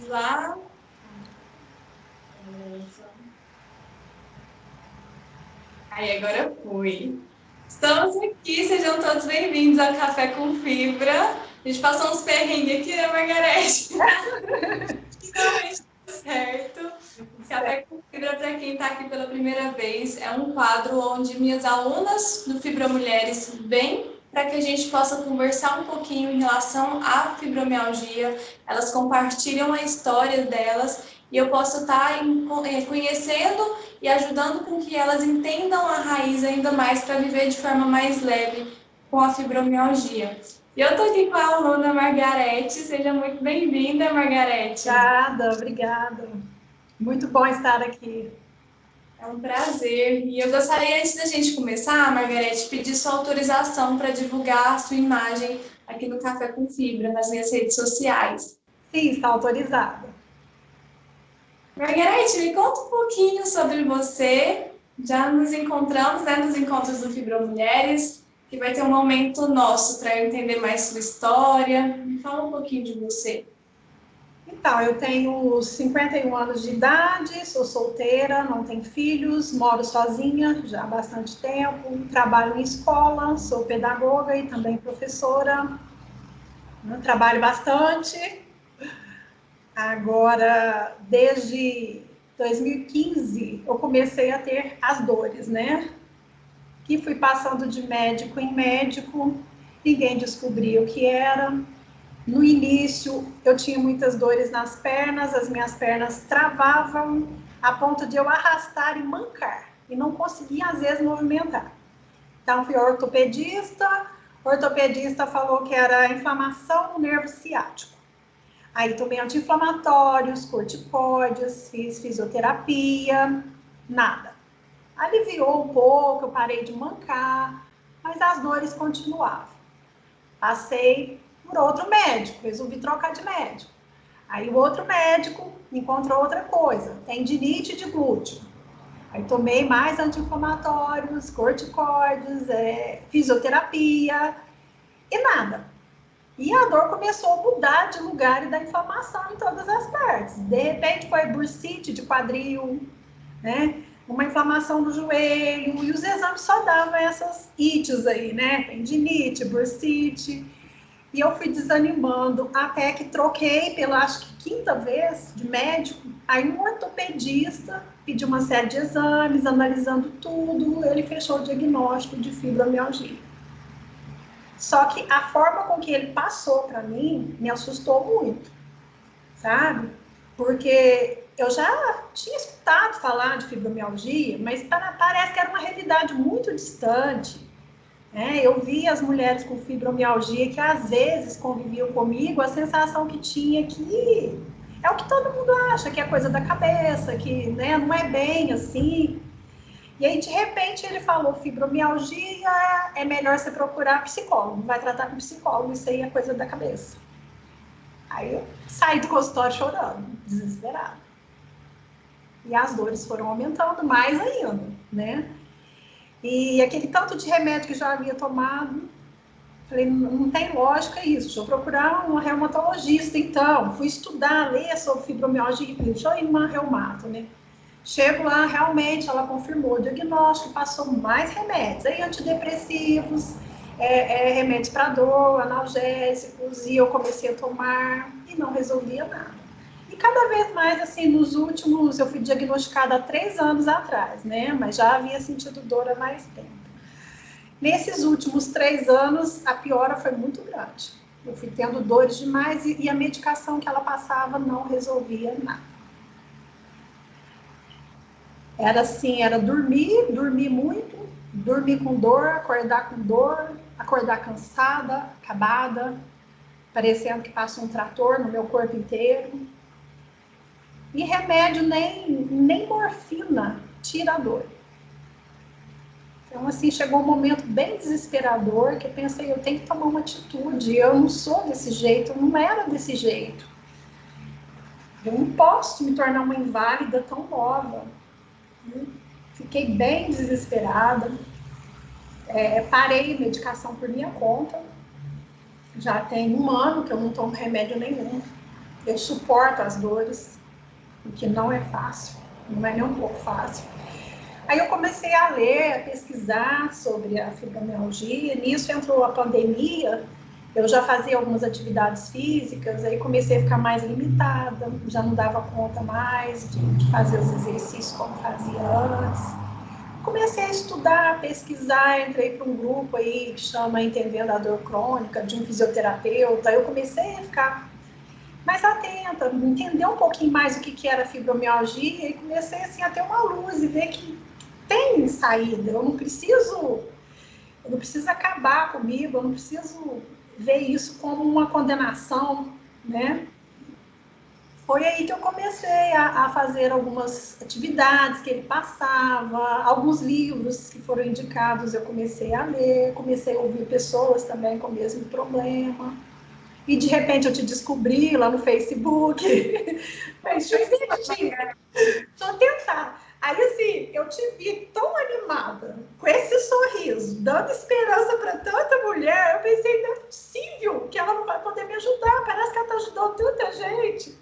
Lá. Aí, agora foi. Estamos aqui, sejam todos bem-vindos ao Café com Fibra. A gente passou uns perrengues aqui, né, Margarete? Finalmente deu certo. Café com Fibra, para quem está aqui pela primeira vez, é um quadro onde minhas alunas do Fibra Mulheres vêm para que a gente possa conversar um pouquinho em relação à fibromialgia. Elas compartilham a história delas e eu posso estar conhecendo e ajudando com que elas entendam a raiz ainda mais para viver de forma mais leve com a fibromialgia. E eu estou aqui com a aluna Margarete. Seja muito bem-vinda, Margarete. Obrigada. Muito bom estar aqui. É um prazer. E eu gostaria, antes da gente começar, Margarete, pedir sua autorização para divulgar a sua imagem aqui no Café com Fibra, nas minhas redes sociais. Sim, está autorizada. Margarete, me conta um pouquinho sobre você. Já nos encontramos, né, nos encontros do Fibra Mulheres, que vai ter um momento nosso para eu entender mais sua história. Me fala um pouquinho de você. Então, eu tenho 51 anos de idade, sou solteira, não tenho filhos, moro sozinha já há bastante tempo, trabalho em escola, sou pedagoga e também professora, trabalho bastante. Agora, desde 2015, eu comecei a ter as dores, né? Que fui passando de médico em médico, ninguém descobriu o que era. No início, eu tinha muitas dores nas pernas, as minhas pernas travavam a ponto de eu arrastar e mancar, e não conseguia, às vezes, movimentar. Então, fui ao ortopedista, o ortopedista falou que era inflamação no nervo ciático. Aí, tomei anti-inflamatórios, corticóides, fiz fisioterapia, nada. Aliviou um pouco, eu parei de mancar, mas as dores continuavam. Passei por outro médico, resolvi trocar de médico. Aí o outro médico encontrou outra coisa, tendinite de glúteo. Aí tomei mais anti-inflamatórios, corticoides, fisioterapia e nada. E a dor começou a mudar de lugar e da inflamação em todas as partes. De repente foi bursite de quadril, né? Uma inflamação no joelho, e os exames só davam essas ites aí, né? Tendinite, bursite. E eu fui desanimando até que troquei pela, acho que quinta vez, de médico. Aí um ortopedista pediu uma série de exames, analisando tudo, ele fechou o diagnóstico de fibromialgia. Só que a forma com que ele passou para mim me assustou muito, sabe? Porque eu já tinha escutado falar de fibromialgia, mas parece que era uma realidade muito distante. Eu vi as mulheres com fibromialgia que às vezes conviviam comigo, a sensação que tinha que é o que todo mundo acha, que é coisa da cabeça, que, né, não é bem assim. E aí, de repente, ele falou: fibromialgia é melhor você procurar psicólogo, vai tratar com psicólogo, isso aí é coisa da cabeça. Aí eu saí do consultório chorando, desesperada. E as dores foram aumentando mais ainda, né? E aquele tanto de remédio que já havia tomado, falei, não tem lógica isso, deixa eu procurar um reumatologista, então. Fui estudar, ler sobre fibromialgia, e falei, deixa eu ir numa reumato, né? Chego lá, realmente, ela confirmou o diagnóstico, passou mais remédios, aí antidepressivos, remédios para dor, analgésicos, e eu comecei a tomar e não resolvia nada. E cada vez mais, assim, nos últimos, eu fui diagnosticada há 3 anos atrás, né? Mas já havia sentido dor há mais tempo. Nesses últimos 3 anos, a piora foi muito grande. Eu fui tendo dores demais e a medicação que ela passava não resolvia nada. Era assim, era dormir muito, dormir com dor, acordar cansada, acabada, parecendo que passa um trator no meu corpo inteiro. E remédio, nem morfina tira a dor. Então, assim, chegou um momento bem desesperador que eu pensei, eu tenho que tomar uma atitude, eu não sou desse jeito, eu não era desse jeito. Eu não posso me tornar uma inválida tão nova. Fiquei bem desesperada, parei medicação por minha conta, já tem 1 ano que eu não tomo remédio nenhum. Eu suporto as dores, o que não é fácil, não é nem um pouco fácil. Aí eu comecei a ler, a pesquisar sobre a fibromialgia, nisso entrou a pandemia, eu já fazia algumas atividades físicas, aí comecei a ficar mais limitada, já não dava conta mais de fazer os exercícios como fazia antes. Comecei a estudar, a pesquisar, entrei para um grupo aí que chama Entendendo a Dor Crônica, de um fisioterapeuta, eu comecei a ficar mais atenta, entender um pouquinho mais o que era fibromialgia e comecei assim, a ter uma luz e ver que tem saída, eu não preciso acabar comigo, eu não preciso ver isso como uma condenação, né? Foi aí que eu comecei a fazer algumas atividades que ele passava, alguns livros que foram indicados eu comecei a ler, comecei a ouvir pessoas também com o mesmo problema. E de repente eu te descobri lá no Facebook. Deixa eu investir. Deixa eu tentar. Aí, assim, eu te vi tão animada, com esse sorriso, dando esperança para tanta mulher. Eu pensei, não é possível que ela não vai poder me ajudar. Parece que ela está ajudando tanta gente.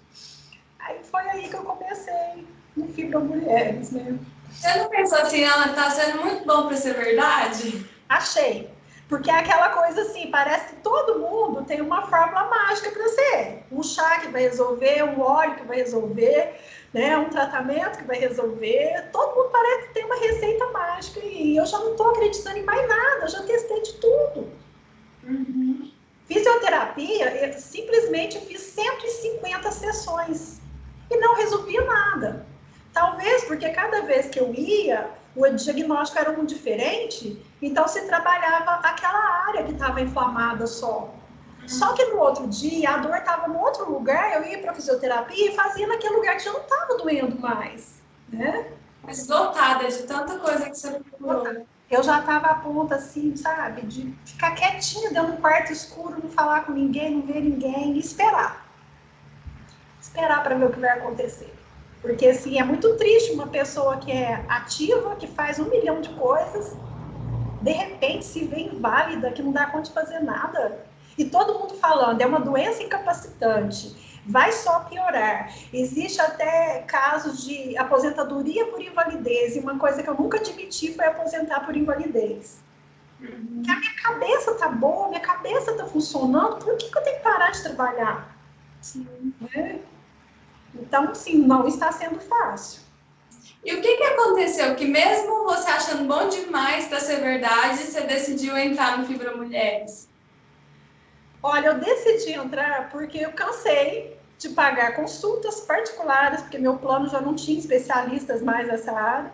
Aí foi aí que eu comecei no Fibra Mulheres, né? Você não pensou assim, ela tá sendo muito bom para ser verdade? Achei. Porque é aquela coisa assim, parece que todo mundo tem uma fórmula mágica para ser. Um chá que vai resolver, um óleo que vai resolver, né? Um tratamento que vai resolver. Todo mundo parece que tem uma receita mágica e eu já não estou acreditando em mais nada, eu já testei de tudo. Uhum. Fisioterapia, eu simplesmente fiz 150 sessões e não resolvia nada. Talvez porque cada vez que eu ia, o diagnóstico era um diferente, então se trabalhava aquela área que estava inflamada só. Só que no outro dia, a dor estava em outro lugar, eu ia para a fisioterapia e fazia naquele lugar que já não estava doendo mais, né? Esgotada de tanta coisa que você procurou. Eu já estava a ponto, assim, sabe, de ficar quietinha dentro de um quarto escuro, não falar com ninguém, não ver ninguém e esperar. Esperar para ver o que vai acontecer. Porque, assim, é muito triste uma pessoa que é ativa, que faz 1 milhão de coisas, de repente se vê inválida, que não dá conta de fazer nada. E todo mundo falando, é uma doença incapacitante, vai só piorar. Existe até casos de aposentadoria por invalidez, e uma coisa que eu nunca admiti foi aposentar por invalidez. Porque a minha cabeça tá boa, minha cabeça tá funcionando, por que eu tenho que parar de trabalhar? Sim. Né? Então, assim, não está sendo fácil. E o que aconteceu? Que mesmo você achando bom demais para ser verdade, você decidiu entrar no Fibra Mulheres? Olha, eu decidi entrar porque eu cansei de pagar consultas particulares, porque meu plano já não tinha especialistas mais nessa área.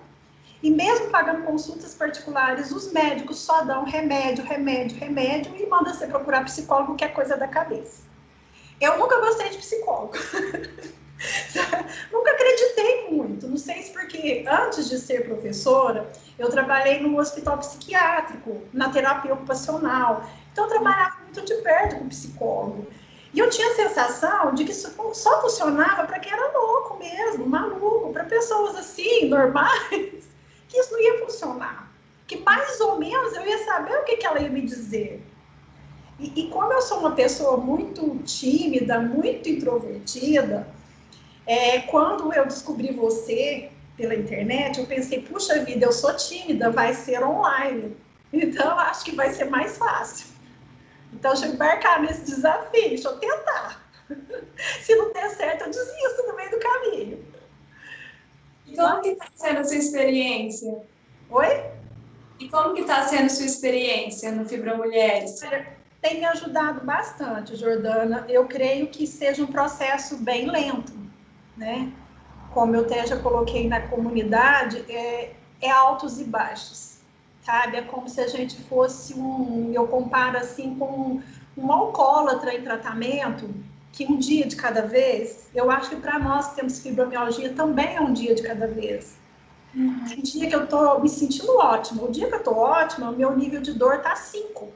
E mesmo pagando consultas particulares, os médicos só dão remédio, remédio, remédio e mandam você procurar psicólogo, que é coisa da cabeça. Eu nunca gostei de psicólogo. Nunca acreditei muito. Não sei se porque antes de ser professora, eu trabalhei num hospital psiquiátrico, na terapia ocupacional. Então, eu trabalhava muito de perto com psicólogo. E eu tinha a sensação de que isso só funcionava para quem era louco mesmo, maluco, para pessoas assim, normais, que isso não ia funcionar. Que mais ou menos eu ia saber o que ela ia me dizer. E como eu sou uma pessoa muito tímida, muito introvertida, quando eu descobri você pela internet, eu pensei, puxa vida, eu sou tímida, vai ser online. Então, acho que vai ser mais fácil. Então, deixa eu embarcar nesse desafio, deixa eu tentar. Se não der certo, eu desisto no meio do caminho. E como que está sendo a sua experiência? Oi? E como que está sendo a sua experiência no Fibra Mulheres? Tem me ajudado bastante, Jordana. Eu creio que seja um processo bem lento, né? Como eu até já coloquei na comunidade, é altos e baixos, sabe? É como se a gente fosse eu comparo assim com um alcoólatra em tratamento, que um dia de cada vez, eu acho que para nós que temos fibromialgia também é um dia de cada vez. Tem dia que eu tô me sentindo ótima, o dia que eu tô ótima, o meu nível de dor tá 5.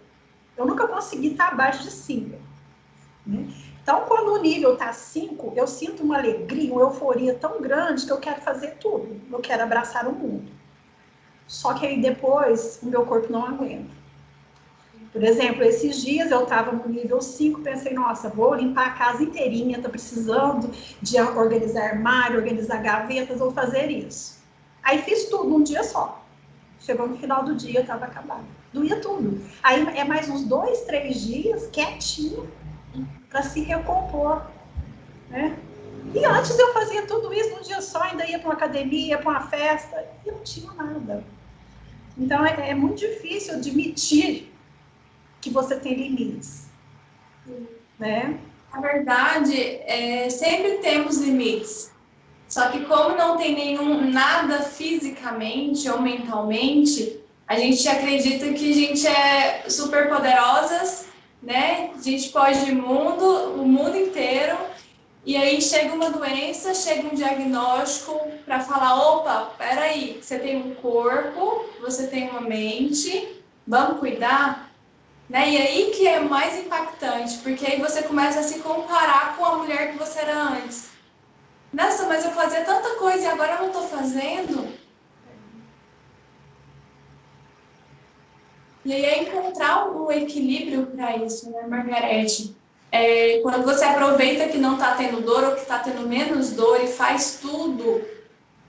Eu nunca consegui estar abaixo de 5. Né? Então, quando o nível está 5, eu sinto uma alegria, uma euforia tão grande que eu quero fazer tudo. Eu quero abraçar o mundo. Só que aí depois, o meu corpo não aguenta. Por exemplo, esses dias eu estava no nível 5, pensei, nossa, vou limpar a casa inteirinha, estou precisando de organizar armário, organizar gavetas, vou fazer isso. Aí fiz tudo num dia só. Chegou no final do dia, eu estava acabada. Doía tudo. Aí é mais uns 2, 3 dias quietinho para se recompor, né? E antes eu fazia tudo isso num dia só, ainda ia para uma academia, para uma festa, e não tinha nada. Então é muito difícil admitir que você tem limites, né? Na verdade, sempre temos limites. Só que como não tem nada fisicamente ou mentalmente, a gente acredita que a gente é super poderosas, né? A gente pode o mundo inteiro, e aí chega uma doença, chega um diagnóstico para falar, opa, peraí, você tem um corpo, você tem uma mente, vamos cuidar? Né? E aí que é mais impactante, porque aí você começa a se comparar com a mulher que você era antes. Nossa, mas eu fazia tanta coisa e agora eu não estou fazendo. E aí é encontrar um equilíbrio para isso, né, Margarete? Quando você aproveita que não está tendo dor ou que está tendo menos dor e faz tudo,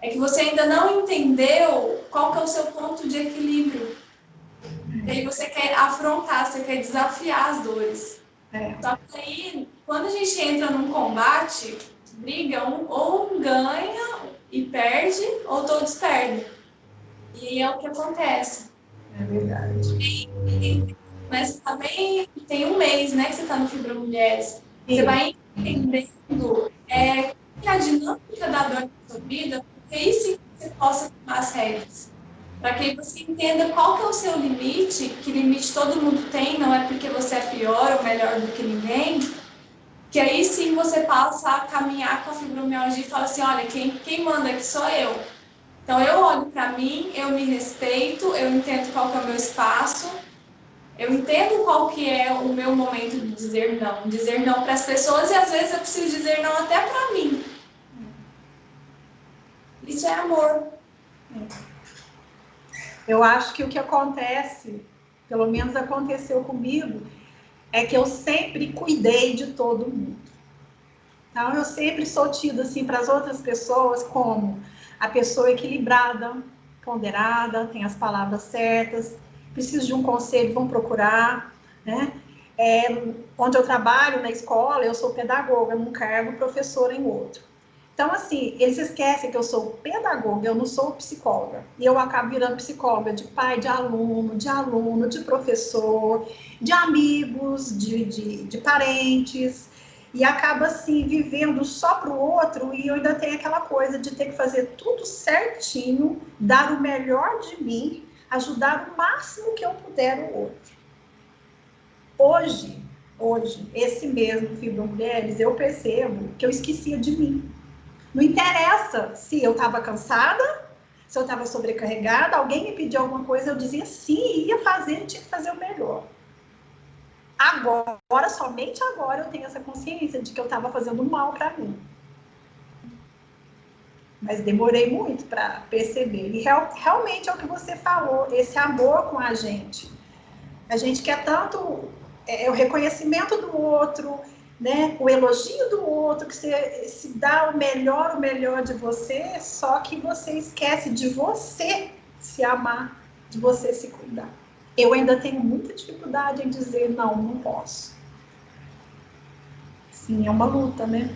é que você ainda não entendeu qual que é o seu ponto de equilíbrio. E aí você quer afrontar, você quer desafiar as dores. Só que aí, quando a gente entra num combate, briga, ou um ganha e perde, ou todos perdem. E é o que acontece. É verdade. Mas você tá bem, tem um mês, né, que você está no Fibra Mulheres. Você vai entendendo a dinâmica da dor na sua vida, porque aí sim você possa tomar as rédeas. Para que você entenda qual que é o seu limite, que limite todo mundo tem, não é porque você é pior ou melhor do que ninguém, que aí sim você passa a caminhar com a fibromialgia e fala assim, olha, quem manda aqui sou eu. Então eu olho para mim, eu me respeito, eu entendo qual que é o meu espaço, eu entendo qual que é o meu momento de dizer não para as pessoas e às vezes eu preciso dizer não até para mim. Isso é amor. Eu acho que o que acontece, pelo menos aconteceu comigo, é que eu sempre cuidei de todo mundo. Então, eu sempre sou tida assim para as outras pessoas como a pessoa equilibrada, ponderada, tem as palavras certas, preciso de um conselho, vão procurar, né? Onde eu trabalho, na escola, eu sou pedagoga num cargo, professora em outro. Então, assim, eles esquecem que eu sou pedagoga, eu não sou psicóloga. E eu acabo virando psicóloga de pai, de aluno, de professor, de amigos, de parentes. E acaba, assim, vivendo só para o outro. E eu ainda tenho aquela coisa de ter que fazer tudo certinho, dar o melhor de mim, ajudar o máximo que eu puder o outro. Hoje, esse mesmo Fibra Mulheres, eu percebo que eu esquecia de mim. Não interessa se eu estava cansada, se eu estava sobrecarregada, alguém me pediu alguma coisa, eu dizia sim, ia fazer, tinha que fazer o melhor. Agora, somente agora, eu tenho essa consciência de que eu estava fazendo mal para mim. Mas demorei muito para perceber. E realmente é o que você falou, esse amor com a gente. A gente quer tanto o reconhecimento do outro, né? O elogio do outro, que você se dá o melhor de você, só que você esquece de você se amar, de você se cuidar. Eu ainda tenho muita dificuldade em dizer não posso. Sim, é uma luta, né?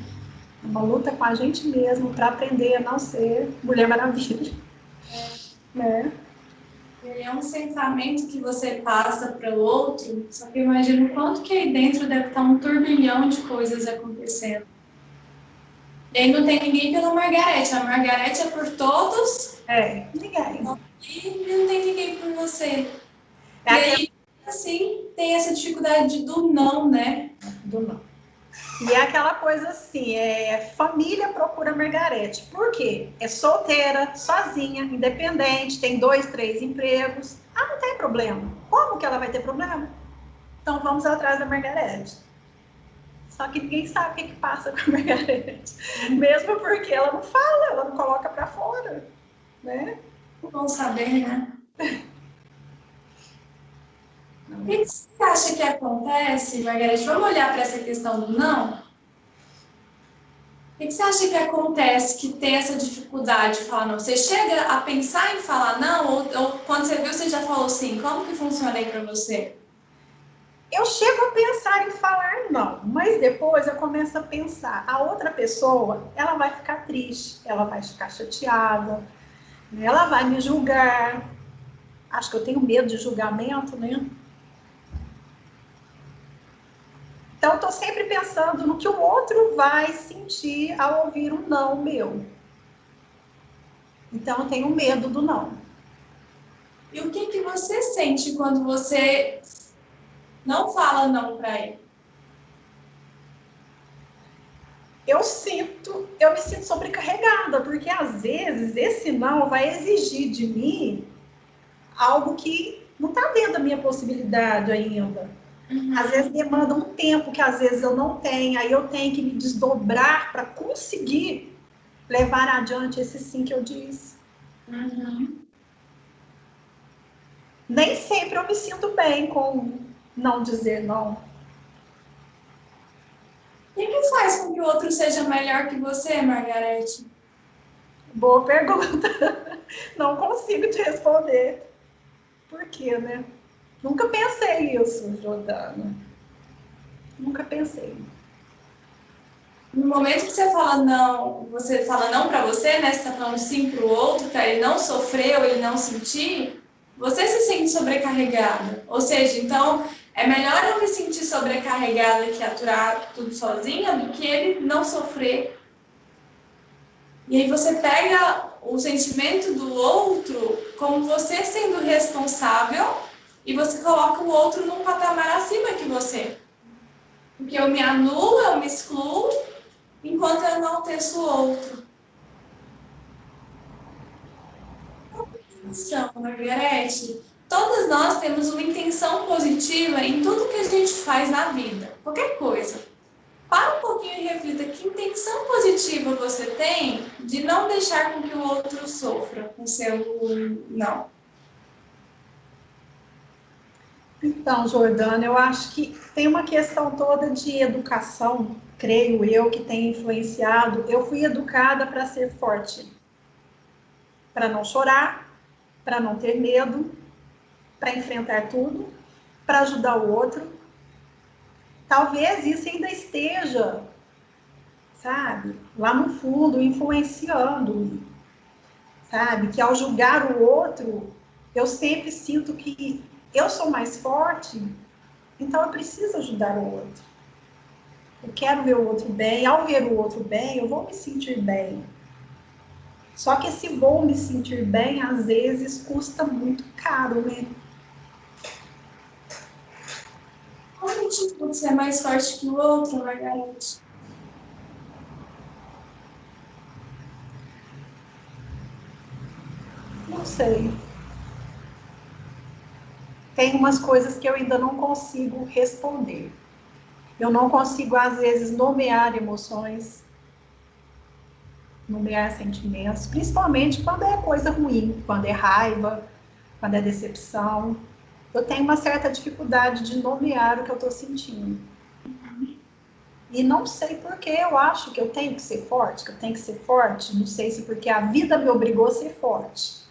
É uma luta com a gente mesmo para aprender a não ser Mulher Maravilha. Né? É um sentimento que você passa para o outro, só que eu imagino o quanto que aí dentro deve estar um turbilhão de coisas acontecendo. E aí não tem ninguém pela Margarete, a Margarete é por todos. Ninguém. E não tem ninguém por você. E aí, assim, tem essa dificuldade do não, né? Do não. E é aquela coisa assim, família procura Margarete. Por quê? É solteira, sozinha, independente, tem 2, 3 empregos. Ah, não tem problema. Como que ela vai ter problema? Então vamos atrás da Margarete. Só que ninguém sabe o que passa com a Margarete. Mesmo porque ela não fala, ela não coloca para fora, né? Bom saber, né? O que você acha que acontece, Margareth? Vamos olhar para essa questão do não? O que você acha que acontece que tem essa dificuldade de falar não? Você chega a pensar em falar não ou quando você viu, você já falou sim? Como que funciona aí para você? Eu chego a pensar em falar não, mas depois eu começo a pensar, a outra pessoa, ela vai ficar triste, ela vai ficar chateada, ela vai me julgar. Acho que eu tenho medo de julgamento, né? Então, eu tô sempre pensando no que o outro vai sentir ao ouvir um não meu. Então, eu tenho medo do não. E o que você sente quando você não fala não para ele? Eu me sinto sobrecarregada, porque às vezes esse não vai exigir de mim algo que não está dentro da minha possibilidade ainda. Às vezes demanda um tempo que às vezes eu não tenho, aí eu tenho que me desdobrar para conseguir levar adiante esse sim que eu disse. Nem sempre eu me sinto bem com não dizer não. O que faz com que o outro seja melhor que você, Margareth? Boa pergunta. Não consigo te responder. Por quê, né? Nunca pensei isso, Jordana. Nunca pensei. No momento que você fala não para você, né? Você está falando sim para o outro, para ele não sofrer ou ele não sentir, você se sente sobrecarregada. Ou seja, então é melhor eu me sentir sobrecarregada que aturar tudo sozinha do que ele não sofrer. E aí você pega o sentimento do outro como você sendo responsável e você coloca o outro num patamar acima que você. Porque eu me anulo, eu me excluo, enquanto eu não teço o outro. Então, Margarete, todas nós temos uma intenção positiva em tudo que a gente faz na vida, qualquer coisa. Para um pouquinho e reflita que intenção positiva você tem de não deixar com que o outro sofra com seu não. Então, Jordana, eu acho que tem uma questão toda de educação, creio eu, que tem influenciado. Eu fui educada para ser forte, para não chorar, para não ter medo, para enfrentar tudo, para ajudar o outro. Talvez isso ainda esteja, sabe, lá no fundo, influenciando, sabe, que ao julgar o outro, eu sempre sinto que eu sou mais forte, então eu preciso ajudar o outro. Eu quero ver o outro bem, ao ver o outro bem, eu vou me sentir bem. Só que esse vou me sentir bem, às vezes, custa muito caro, né? Qual o motivo de ser mais forte que o outro, Margarete? Não sei. Tem umas coisas que eu ainda não consigo responder. Eu não consigo, às vezes, nomear emoções, nomear sentimentos, principalmente quando é coisa ruim, quando é raiva, quando é decepção. Eu tenho uma certa dificuldade de nomear o que eu estou sentindo. E não sei por que eu acho que eu tenho que ser forte, que eu tenho que ser forte. Não sei se porque a vida me obrigou a ser forte,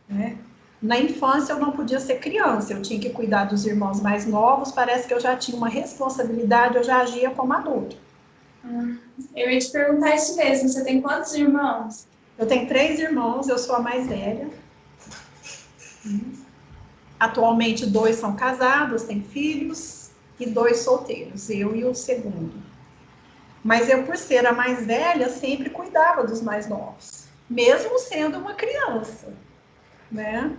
né? Na infância eu não podia ser criança, eu tinha que cuidar dos irmãos mais novos, parece que eu já tinha uma responsabilidade, eu já agia como adulto. Eu ia te perguntar isso mesmo, você tem quantos irmãos? Eu tenho 3 irmãos, eu sou a mais velha. Atualmente 2 são casados, têm filhos, e 2 solteiros, eu e o segundo. Mas eu, por ser a mais velha, sempre cuidava dos mais novos, mesmo sendo uma criança, né?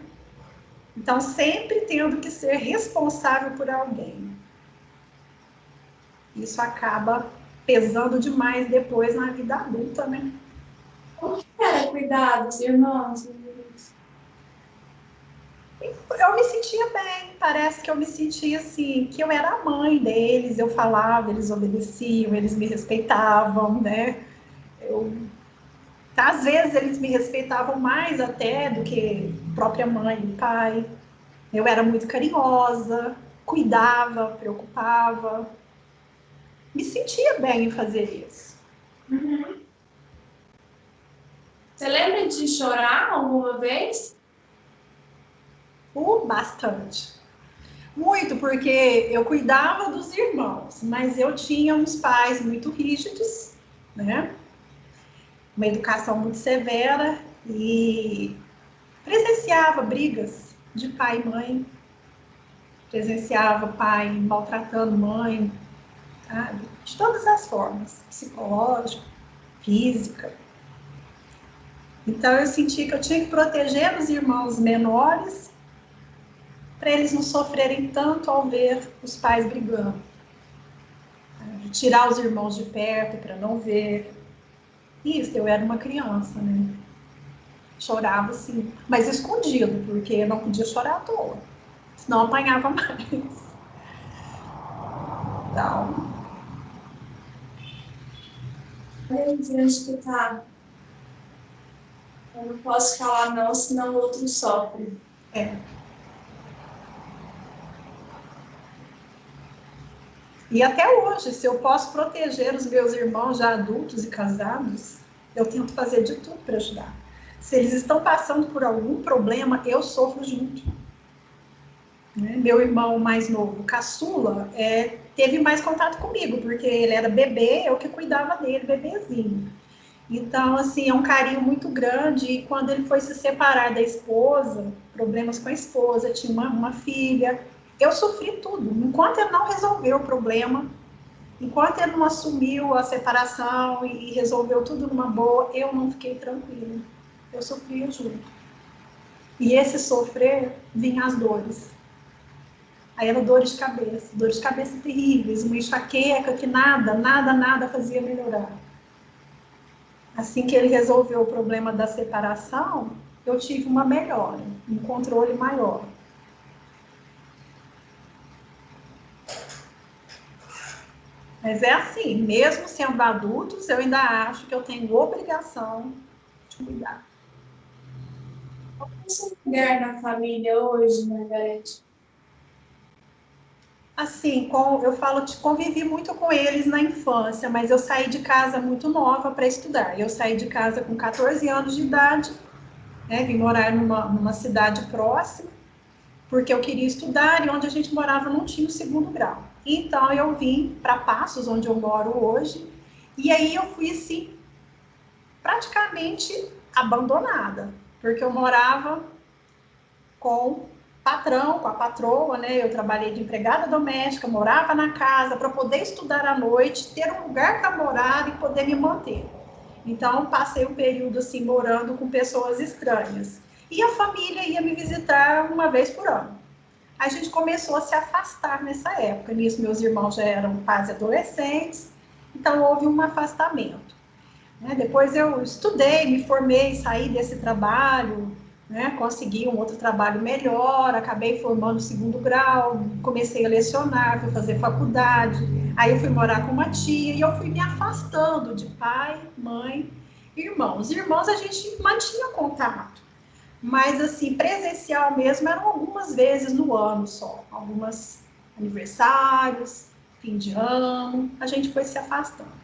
Então, sempre tendo que ser responsável por alguém. Isso acaba pesando demais depois na vida adulta, né? Como que era cuidar dos irmãos? Eu me sentia bem, parece que eu me sentia assim, que eu era a mãe deles, eu falava, eles obedeciam, eles me respeitavam, né? Às vezes eles me respeitavam mais até do que a própria mãe e pai. Eu era muito carinhosa, cuidava, preocupava, me sentia bem em fazer isso. Uhum. Você lembra de chorar alguma vez? Bastante. Muito, porque eu cuidava dos irmãos, mas eu tinha uns pais muito rígidos, né? Uma educação muito severa e presenciava brigas de pai e mãe, presenciava pai maltratando mãe, sabe? De todas as formas, psicológica, física. Então eu senti que eu tinha que proteger os irmãos menores para eles não sofrerem tanto ao ver os pais brigando. Tirar os irmãos de perto para não ver. Isso, eu era uma criança, né? Chorava sim, mas escondido, porque eu não podia chorar à toa, senão apanhava mais. Então, Olha aí onde que tá. Eu não posso falar não, senão o outro sofre. é. E até hoje, se eu posso proteger os meus irmãos já adultos e casados, eu tento fazer de tudo para ajudar. Se eles estão passando por algum problema, eu sofro junto. Né? Meu irmão mais novo, caçula, teve mais contato comigo, porque ele era bebê, eu que cuidava dele, bebezinho. Então, assim, é um carinho muito grande. E quando ele foi se separar da esposa, problemas com a esposa, tinha uma filha, eu sofri tudo. Enquanto ele não resolveu o problema, enquanto ele não assumiu a separação e resolveu tudo numa boa, eu não fiquei tranquila. Eu sofria junto. E esse sofrer vinha as dores. Aí eram dores de cabeça terríveis, uma enxaqueca que nada fazia melhorar. Assim que ele resolveu o problema da separação, eu tive uma melhora, um controle maior. Mas é assim, mesmo sendo adultos, eu ainda acho que eu tenho obrigação de cuidar. Qual é o seu lugar na família hoje, Margarete? Assim, eu falo, convivi muito com eles na infância, mas eu saí de casa muito nova para estudar. Eu saí de casa com 14 anos de idade, né, vim morar numa cidade próxima, porque eu queria estudar e onde a gente morava não tinha o segundo grau. Então eu vim para Passos, onde eu moro hoje, e aí eu fui assim, praticamente abandonada, porque eu morava com patrão, com a patroa, né? Eu trabalhei de empregada doméstica, morava na casa para poder estudar à noite, ter um lugar para morar e poder me manter. Então, passei um período assim morando com pessoas estranhas. E a família ia me visitar uma vez por ano. A gente começou a se afastar nessa época. Nisso, meus irmãos já eram quase adolescentes, então houve um afastamento. Depois eu estudei, me formei, saí desse trabalho, né, consegui um outro trabalho melhor, acabei formando o segundo grau, comecei a lecionar, fui fazer faculdade, aí eu fui morar com uma tia e eu fui me afastando de pai, mãe, irmãos. Irmãos a gente mantinha contato, mas assim, presencial mesmo eram algumas vezes no ano só, alguns aniversários, fim de ano, a gente foi se afastando.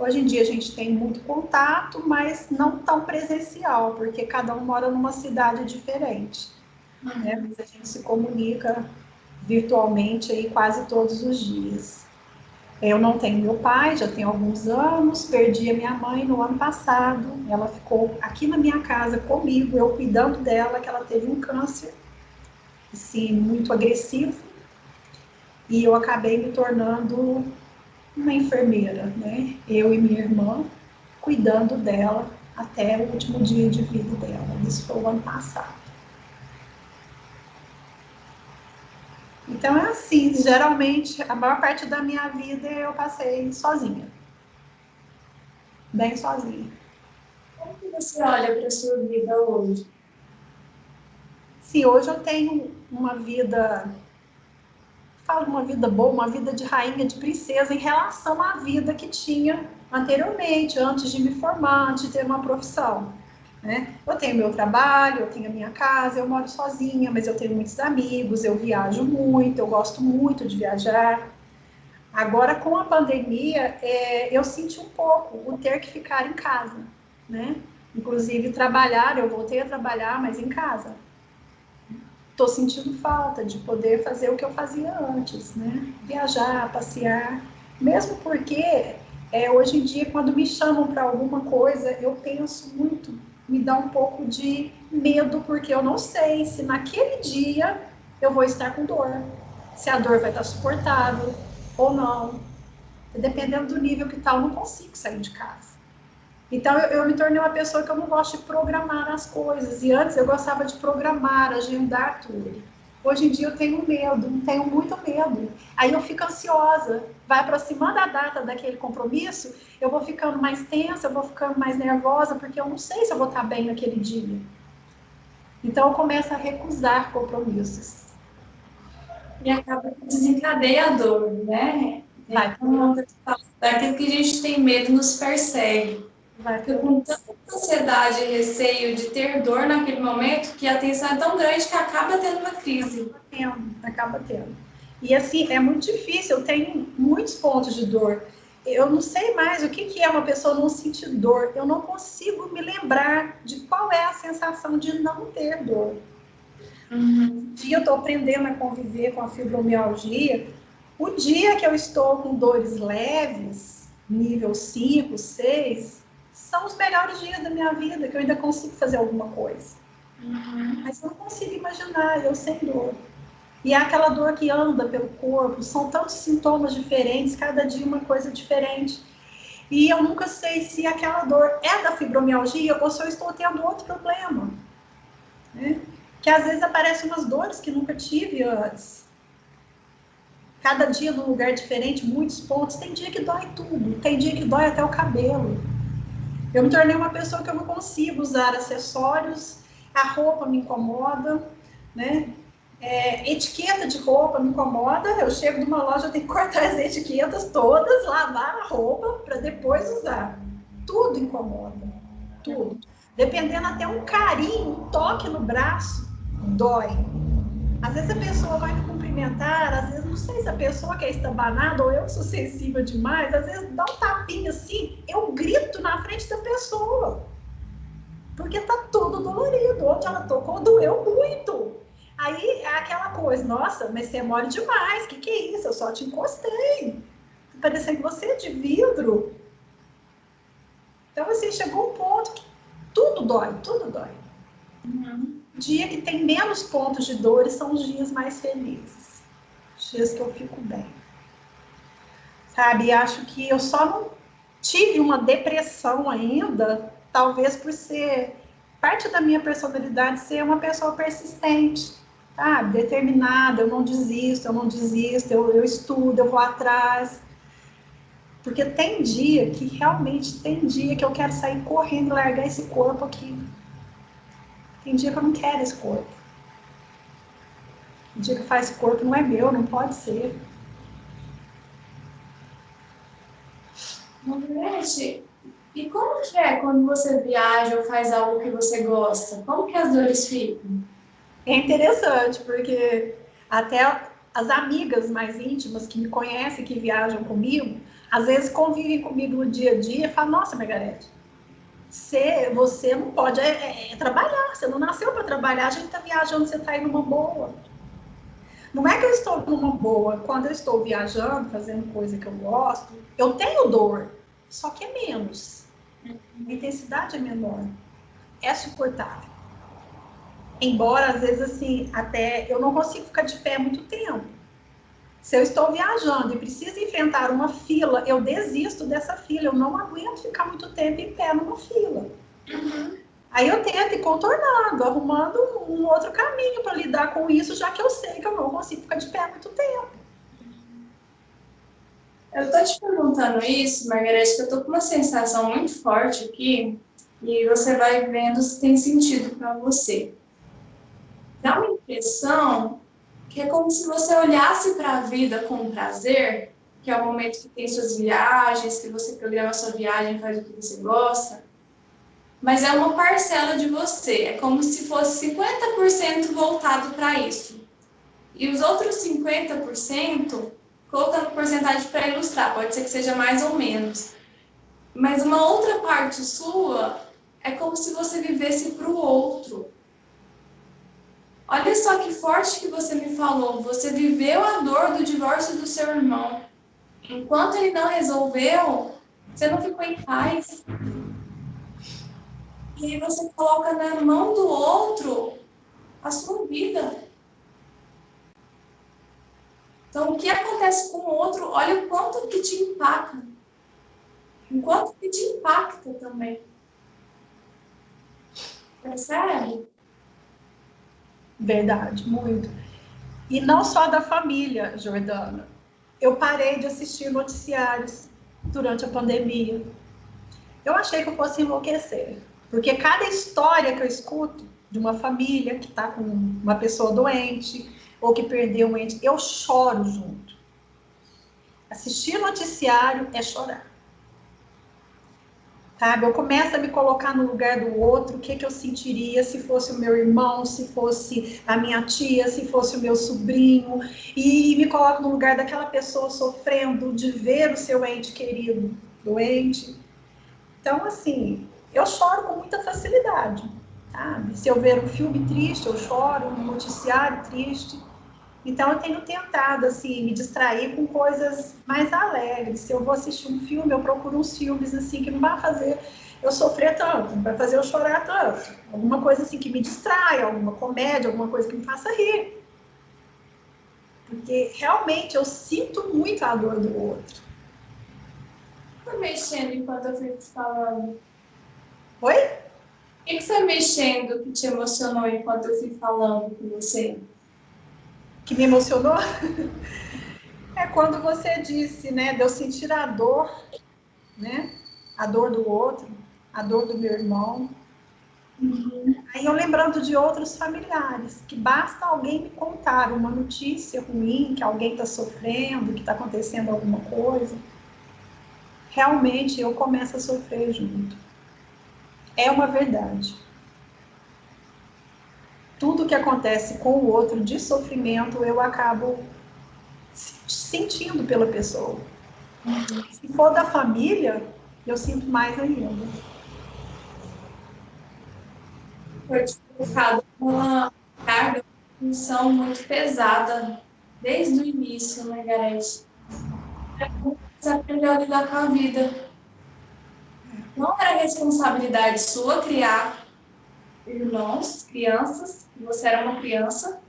Hoje em dia a gente tem muito contato, mas não tão presencial, porque cada um mora numa cidade diferente, né? Mas a gente se comunica virtualmente aí quase todos os dias. Eu não tenho meu pai, já tem alguns anos, perdi a minha mãe no ano passado, ela ficou aqui na minha casa comigo, eu cuidando dela, que ela teve um câncer, assim, muito agressivo, e eu acabei me tornando uma enfermeira, né? Eu e minha irmã, cuidando dela até o último dia de vida dela. Isso foi o ano passado. Então é assim, geralmente, a maior parte da minha vida eu passei sozinha. Bem sozinha. Como que você olha para a sua vida hoje? Sim, hoje eu tenho uma vida, falo uma vida boa, uma vida de rainha, de princesa, em relação à vida que tinha anteriormente, antes de me formar, antes de ter uma profissão. né? Eu tenho meu trabalho, eu tenho a minha casa, eu moro sozinha, mas eu tenho muitos amigos, eu viajo muito, eu gosto muito de viajar. Agora, com a pandemia, eu senti um pouco o ter que ficar em casa, né? Inclusive, trabalhar, eu voltei a trabalhar, mas em casa. Estou sentindo falta de poder fazer o que eu fazia antes, né? Viajar, passear, mesmo porque hoje em dia, quando me chamam para alguma coisa, eu penso muito, me dá um pouco de medo, porque eu não sei se naquele dia eu vou estar com dor, se a dor vai estar suportável ou não. Dependendo do nível que está, eu não consigo sair de casa. Então, eu me tornei uma pessoa que eu não gosto de programar as coisas. E antes eu gostava de programar, agendar tudo. Hoje em dia eu tenho medo, tenho muito medo. Aí eu fico ansiosa. Vai aproximando a data daquele compromisso, eu vou ficando mais tensa, eu vou ficando mais nervosa, porque eu não sei se eu vou estar bem naquele dia. Então eu começo a recusar compromissos. E acaba que desencadeia a dor, né? Vai, Daquilo que a gente tem medo nos persegue. vai. Fica com tanta ansiedade e receio de ter dor naquele momento que a tensão é tão grande que acaba tendo uma crise. Acaba tendo. E assim, é muito difícil, eu tenho muitos pontos de dor. Eu não sei mais o que é uma pessoa não sentir dor. Eu não consigo me lembrar de qual é a sensação de não ter dor. Um dia eu estou aprendendo a conviver com a fibromialgia. O dia que eu estou com dores leves, nível 5, 6, são os melhores dias da minha vida, que eu ainda consigo fazer alguma coisa. Mas eu não consigo imaginar eu sem dor. E é aquela dor que anda pelo corpo, são tantos sintomas diferentes, cada dia uma coisa diferente. E eu nunca sei se aquela dor é da fibromialgia ou se eu estou tendo outro problema. Né? Que às vezes aparecem umas dores que nunca tive antes. Cada dia num lugar diferente, muitos pontos. Tem dia que dói tudo, tem dia que dói até o cabelo. Eu me tornei uma pessoa que eu não consigo usar acessórios, a roupa me incomoda, né? Etiqueta de roupa me incomoda. Eu chego numa loja, eu tenho que cortar as etiquetas todas, lavar a roupa para depois usar. Tudo incomoda, tudo. Dependendo até um carinho, um toque no braço, dói. Às vezes a pessoa vai me cumprimentar, às vezes não sei se a pessoa quer estabanada ou eu sou sensível demais, às vezes dá um tapinha assim, eu grito na frente da pessoa. Porque tá tudo dolorido, onde ela tocou doeu muito. Aí é aquela coisa, nossa, mas você é mole demais, que é isso? Eu só te encostei. Parecendo que você é de vidro. Então, assim, chegou um ponto que tudo dói, tudo dói. Dia que tem menos pontos de dor são os dias mais felizes. Os dias que eu fico bem. Sabe, acho que eu só não tive uma depressão ainda, talvez por ser parte da minha personalidade ser uma pessoa persistente, sabe? Determinada, eu não desisto, eu estudo, eu vou atrás. Porque tem dia que realmente tem dia que eu quero sair correndo e largar esse corpo aqui. Tem dia que eu não quero esse corpo. Tem dia que faz corpo não é meu, não pode ser. Margarete, e como que é quando você viaja ou faz algo que você gosta? Como que as dores ficam? É interessante, porque até as amigas mais íntimas que me conhecem, que viajam comigo, às vezes convivem comigo no dia a dia e falam, nossa, Margarete, você não pode trabalhar, você não nasceu para trabalhar, a gente está viajando, você está aí numa boa. Não é que eu estou numa boa, quando eu estou viajando, fazendo coisa que eu gosto, eu tenho dor, só que é menos. A intensidade é menor, é suportável. Embora, às vezes, assim, até eu não consigo ficar de pé muito tempo. Se eu estou viajando e preciso enfrentar uma fila, eu desisto dessa fila. Eu não aguento ficar muito tempo em pé numa fila. Aí eu tento ir contornando, arrumando um outro caminho para lidar com isso, já que eu sei que eu não consigo ficar de pé muito tempo. Eu estou te perguntando isso, Margarete, que eu estou com uma sensação muito forte aqui e você vai vendo se tem sentido para você. Dá uma impressão que é como se você olhasse para a vida com prazer, que é o momento que tem suas viagens, que você programa a sua viagem, faz o que você gosta, mas é uma parcela de você. É como se fosse 50% voltado para isso. E os outros 50%, colocando porcentagem para ilustrar, pode ser que seja mais ou menos. Mas uma outra parte sua é como se você vivesse para o outro. Olha só que forte que você me falou. Você viveu a dor do divórcio do seu irmão. Enquanto ele não resolveu, você não ficou em paz. E aí você coloca na mão do outro a sua vida. Então, o que acontece com o outro, olha o quanto que te impacta. O quanto que te impacta também. Percebe? Verdade, muito. E não só da família, Jordana. Eu parei de assistir noticiários durante a pandemia. Eu achei que eu fosse enlouquecer, porque cada história que eu escuto de uma família que está com uma pessoa doente ou que perdeu um ente, eu choro junto. Assistir noticiário é chorar. Sabe? Eu começo a me colocar no lugar do outro, o que, que eu sentiria se fosse o meu irmão, se fosse a minha tia, se fosse o meu sobrinho, e me coloco no lugar daquela pessoa sofrendo de ver o seu ente querido doente. Então, assim, eu choro com muita facilidade, sabe? Se eu ver um filme triste, eu choro, um noticiário triste. Então, eu tenho tentado, assim, me distrair com coisas mais alegres. Se eu vou assistir um filme, eu procuro uns filmes, assim, que não vai fazer eu sofrer tanto, não vai fazer eu chorar tanto. Alguma coisa, assim, que me distraia, alguma comédia, alguma coisa que me faça rir. Porque, realmente, eu sinto muito a dor do outro. Foi mexendo enquanto eu fui te falando. Oi? O que foi mexendo que te emocionou enquanto eu fui falando com você? Que me emocionou? É quando você disse, né, de eu sentir a dor, né, a dor do outro, a dor do meu irmão. Aí eu lembrando de outros familiares, que basta alguém me contar uma notícia ruim, que alguém está sofrendo, que está acontecendo alguma coisa, realmente eu começo a sofrer junto. É uma verdade. Tudo que acontece com o outro de sofrimento, eu acabo sentindo pela pessoa. Se for da família, eu sinto mais ainda. Foi te colocado uma carga, uma função muito pesada desde o início, Margarete. Você aprendeu a lidar com a vida. Não era responsabilidade sua criar irmãos, crianças, você era uma criança,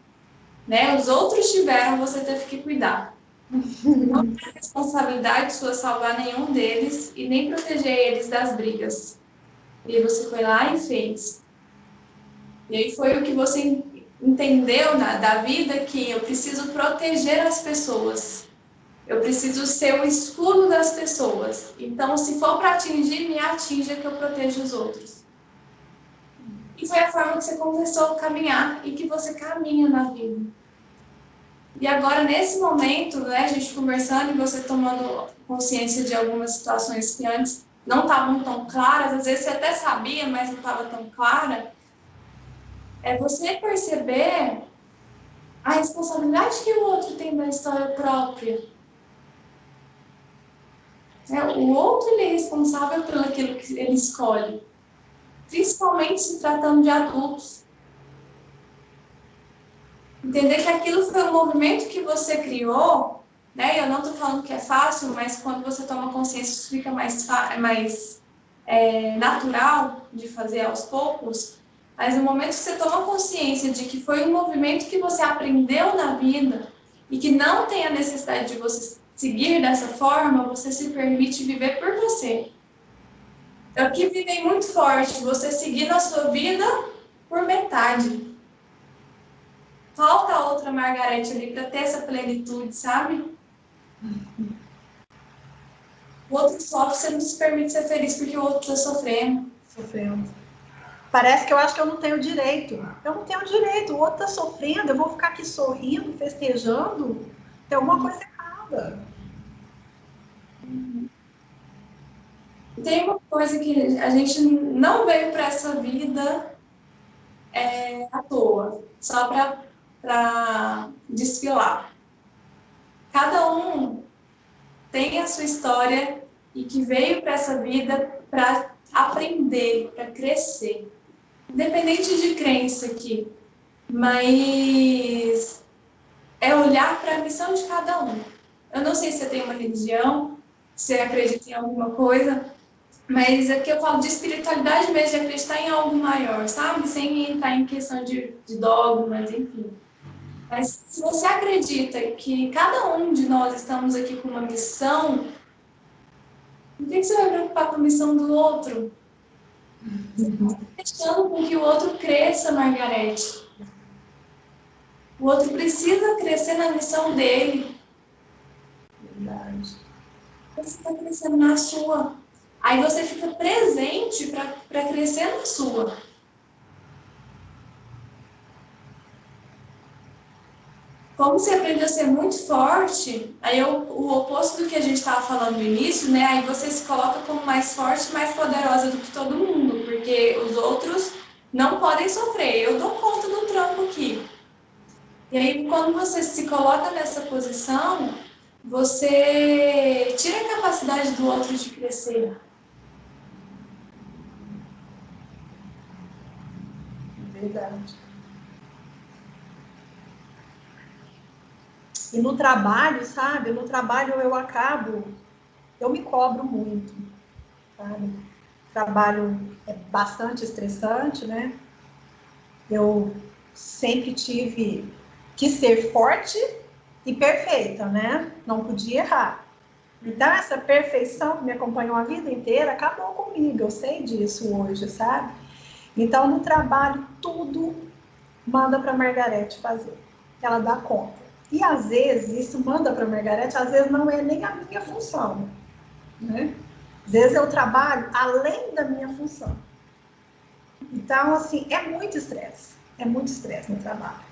né? Os outros tiveram, você teve que cuidar. Não era responsabilidade sua salvar nenhum deles e nem proteger eles das brigas. E aí você foi lá e fez. E aí foi o que você entendeu da vida, que eu preciso proteger as pessoas. Eu preciso ser o escudo das pessoas. Então, se for para atingir, me atinja que eu protejo os outros. E foi a forma que você começou a caminhar e que você caminha na vida. E agora, nesse momento, né, a gente conversando e você tomando consciência de algumas situações que antes não estavam tão claras, às vezes você até sabia, mas não estava tão clara, é você perceber a responsabilidade que o outro tem da história própria. O outro ele é responsável pelo aquilo que ele escolhe, principalmente se tratando de adultos. Entender que aquilo foi um movimento que você criou, né? Eu não estou falando que é fácil, mas quando você toma consciência, isso fica mais natural de fazer aos poucos. Mas no momento que você toma consciência de que foi um movimento que você aprendeu na vida e que não tem a necessidade de você seguir dessa forma, você se permite viver por você. É o que vivem muito forte, você seguir na sua vida por metade. Falta outra Margarete ali para ter essa plenitude, sabe? O outro sofre, você não se permite ser feliz porque o outro está sofrendo. Sofrendo. Parece que eu acho que eu não tenho direito. Eu não tenho direito, o outro está sofrendo, eu vou ficar aqui sorrindo, festejando. Tem alguma coisa errada. Tem uma coisa que a gente não veio para essa vida à toa, só para desfilar. Cada um tem a sua história e que veio para essa vida para aprender, para crescer. Independente de crença aqui, mas é olhar para a missão de cada um. Eu não sei se você tem uma religião, se você acredita em alguma coisa, mas aqui eu falo de espiritualidade mesmo, de acreditar em algo maior, sabe? Sem entrar em questão de dogmas, enfim. Mas se você acredita que cada um de nós estamos aqui com uma missão, por que você vai preocupar com a missão do outro? Você está deixando com que o outro cresça, Margarete. O outro precisa crescer na missão dele. Verdade. Você está crescendo na sua. Aí você fica presente para crescer na sua. Como você aprende a ser muito forte, aí o oposto do que a gente estava falando no início, né? Aí você se coloca como mais forte, mais poderosa do que todo mundo, porque os outros não podem sofrer. Eu dou conta do trampo aqui. E aí, quando você se coloca nessa posição, você tira a capacidade do outro de crescer. Verdade. E no trabalho, sabe? No trabalho eu me cobro muito, sabe? O trabalho é bastante estressante, né? Eu sempre tive que ser forte e perfeita, né? Não podia errar. Então, essa perfeição que me acompanhou a vida inteira acabou comigo, eu sei disso hoje, sabe? Então, no trabalho, tudo manda para a Margarete fazer. Ela dá conta. E, às vezes, isso manda para a Margarete, às vezes não é nem a minha função, né? Às vezes eu trabalho além da minha função. Então, assim, é muito estresse no trabalho.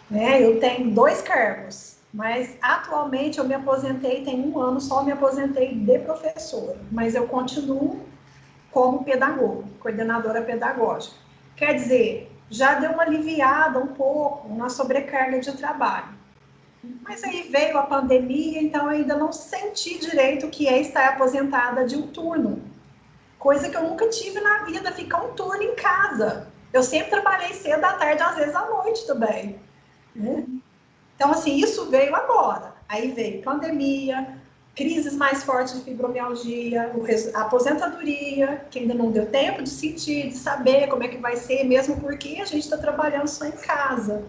Né? Eu tenho 2 cargos, mas atualmente eu me aposentei, tem 1 ano só, me aposentei de professora, mas eu continuo como pedagoga, coordenadora pedagógica. Quer dizer, já deu uma aliviada um pouco na sobrecarga de trabalho. Mas aí veio a pandemia, então eu ainda não senti direito o que é estar aposentada de um turno. Coisa que eu nunca tive na vida, ficar um turno em casa. Eu sempre trabalhei cedo à tarde, às vezes à noite também. Né? Então, assim, isso veio agora. Aí veio pandemia, crises mais fortes de fibromialgia, a aposentadoria, que ainda não deu tempo de sentir, de saber como é que vai ser, mesmo porque a gente está trabalhando só em casa.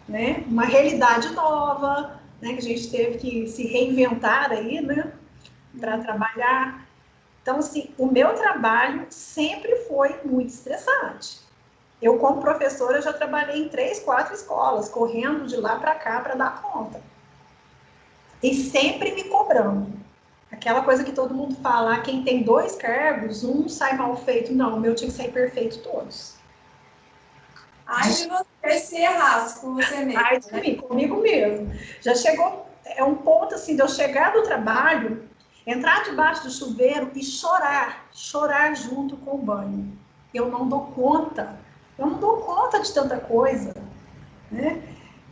Né? Uma realidade nova, né? Que a gente teve que se reinventar aí, né? Para trabalhar. Então, assim, o meu trabalho sempre foi muito estressante. Eu, como professora, já trabalhei em 3, 4 escolas, correndo de lá para cá para dar conta. E sempre me cobrando. Aquela coisa que todo mundo fala, quem tem 2 cargos, um sai mal feito. Não, o meu tinha que sair perfeito todos. Ai, de você se errasse com você mesmo. Ai, de mim, comigo mesmo. Já chegou, é um ponto assim, de eu chegar do trabalho, entrar debaixo do chuveiro e chorar junto com o banho. Eu não dou conta de tanta coisa, né?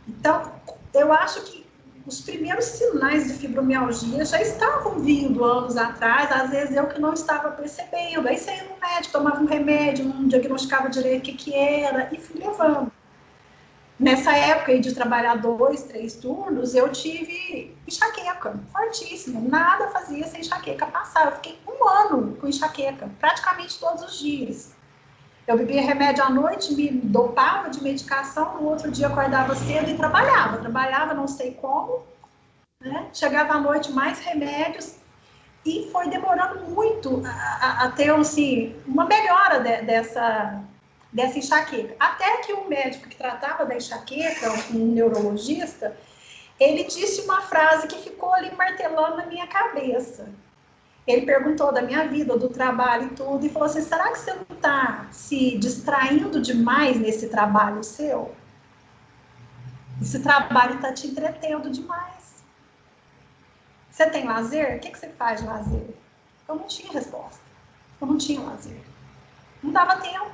Então, eu acho que os primeiros sinais de fibromialgia já estavam vindo anos atrás, às vezes eu que não estava percebendo. Aí saía no médico, tomava um remédio, não diagnosticava direito o que era, e fui levando. Nessa época aí de trabalhar 2, 3 turnos, eu tive enxaqueca, fortíssima. Nada fazia sem enxaqueca passar. Eu fiquei 1 ano com enxaqueca, praticamente todos os dias. Eu bebia remédio à noite, me dopava de medicação, no outro dia acordava cedo e trabalhava. Trabalhava não sei como, né? Chegava à noite, mais remédios, e foi demorando muito a ter assim, uma melhora dessa enxaqueca. Até que o médico que tratava da enxaqueca, um neurologista, ele disse uma frase que ficou ali martelando na minha cabeça. Ele perguntou da minha vida, do trabalho e tudo, e falou assim, será que você não está se distraindo demais nesse trabalho seu? Esse trabalho está te entretendo demais. Você tem lazer? O que você faz de lazer? Eu não tinha resposta. eu não tinha lazer. Não dava tempo.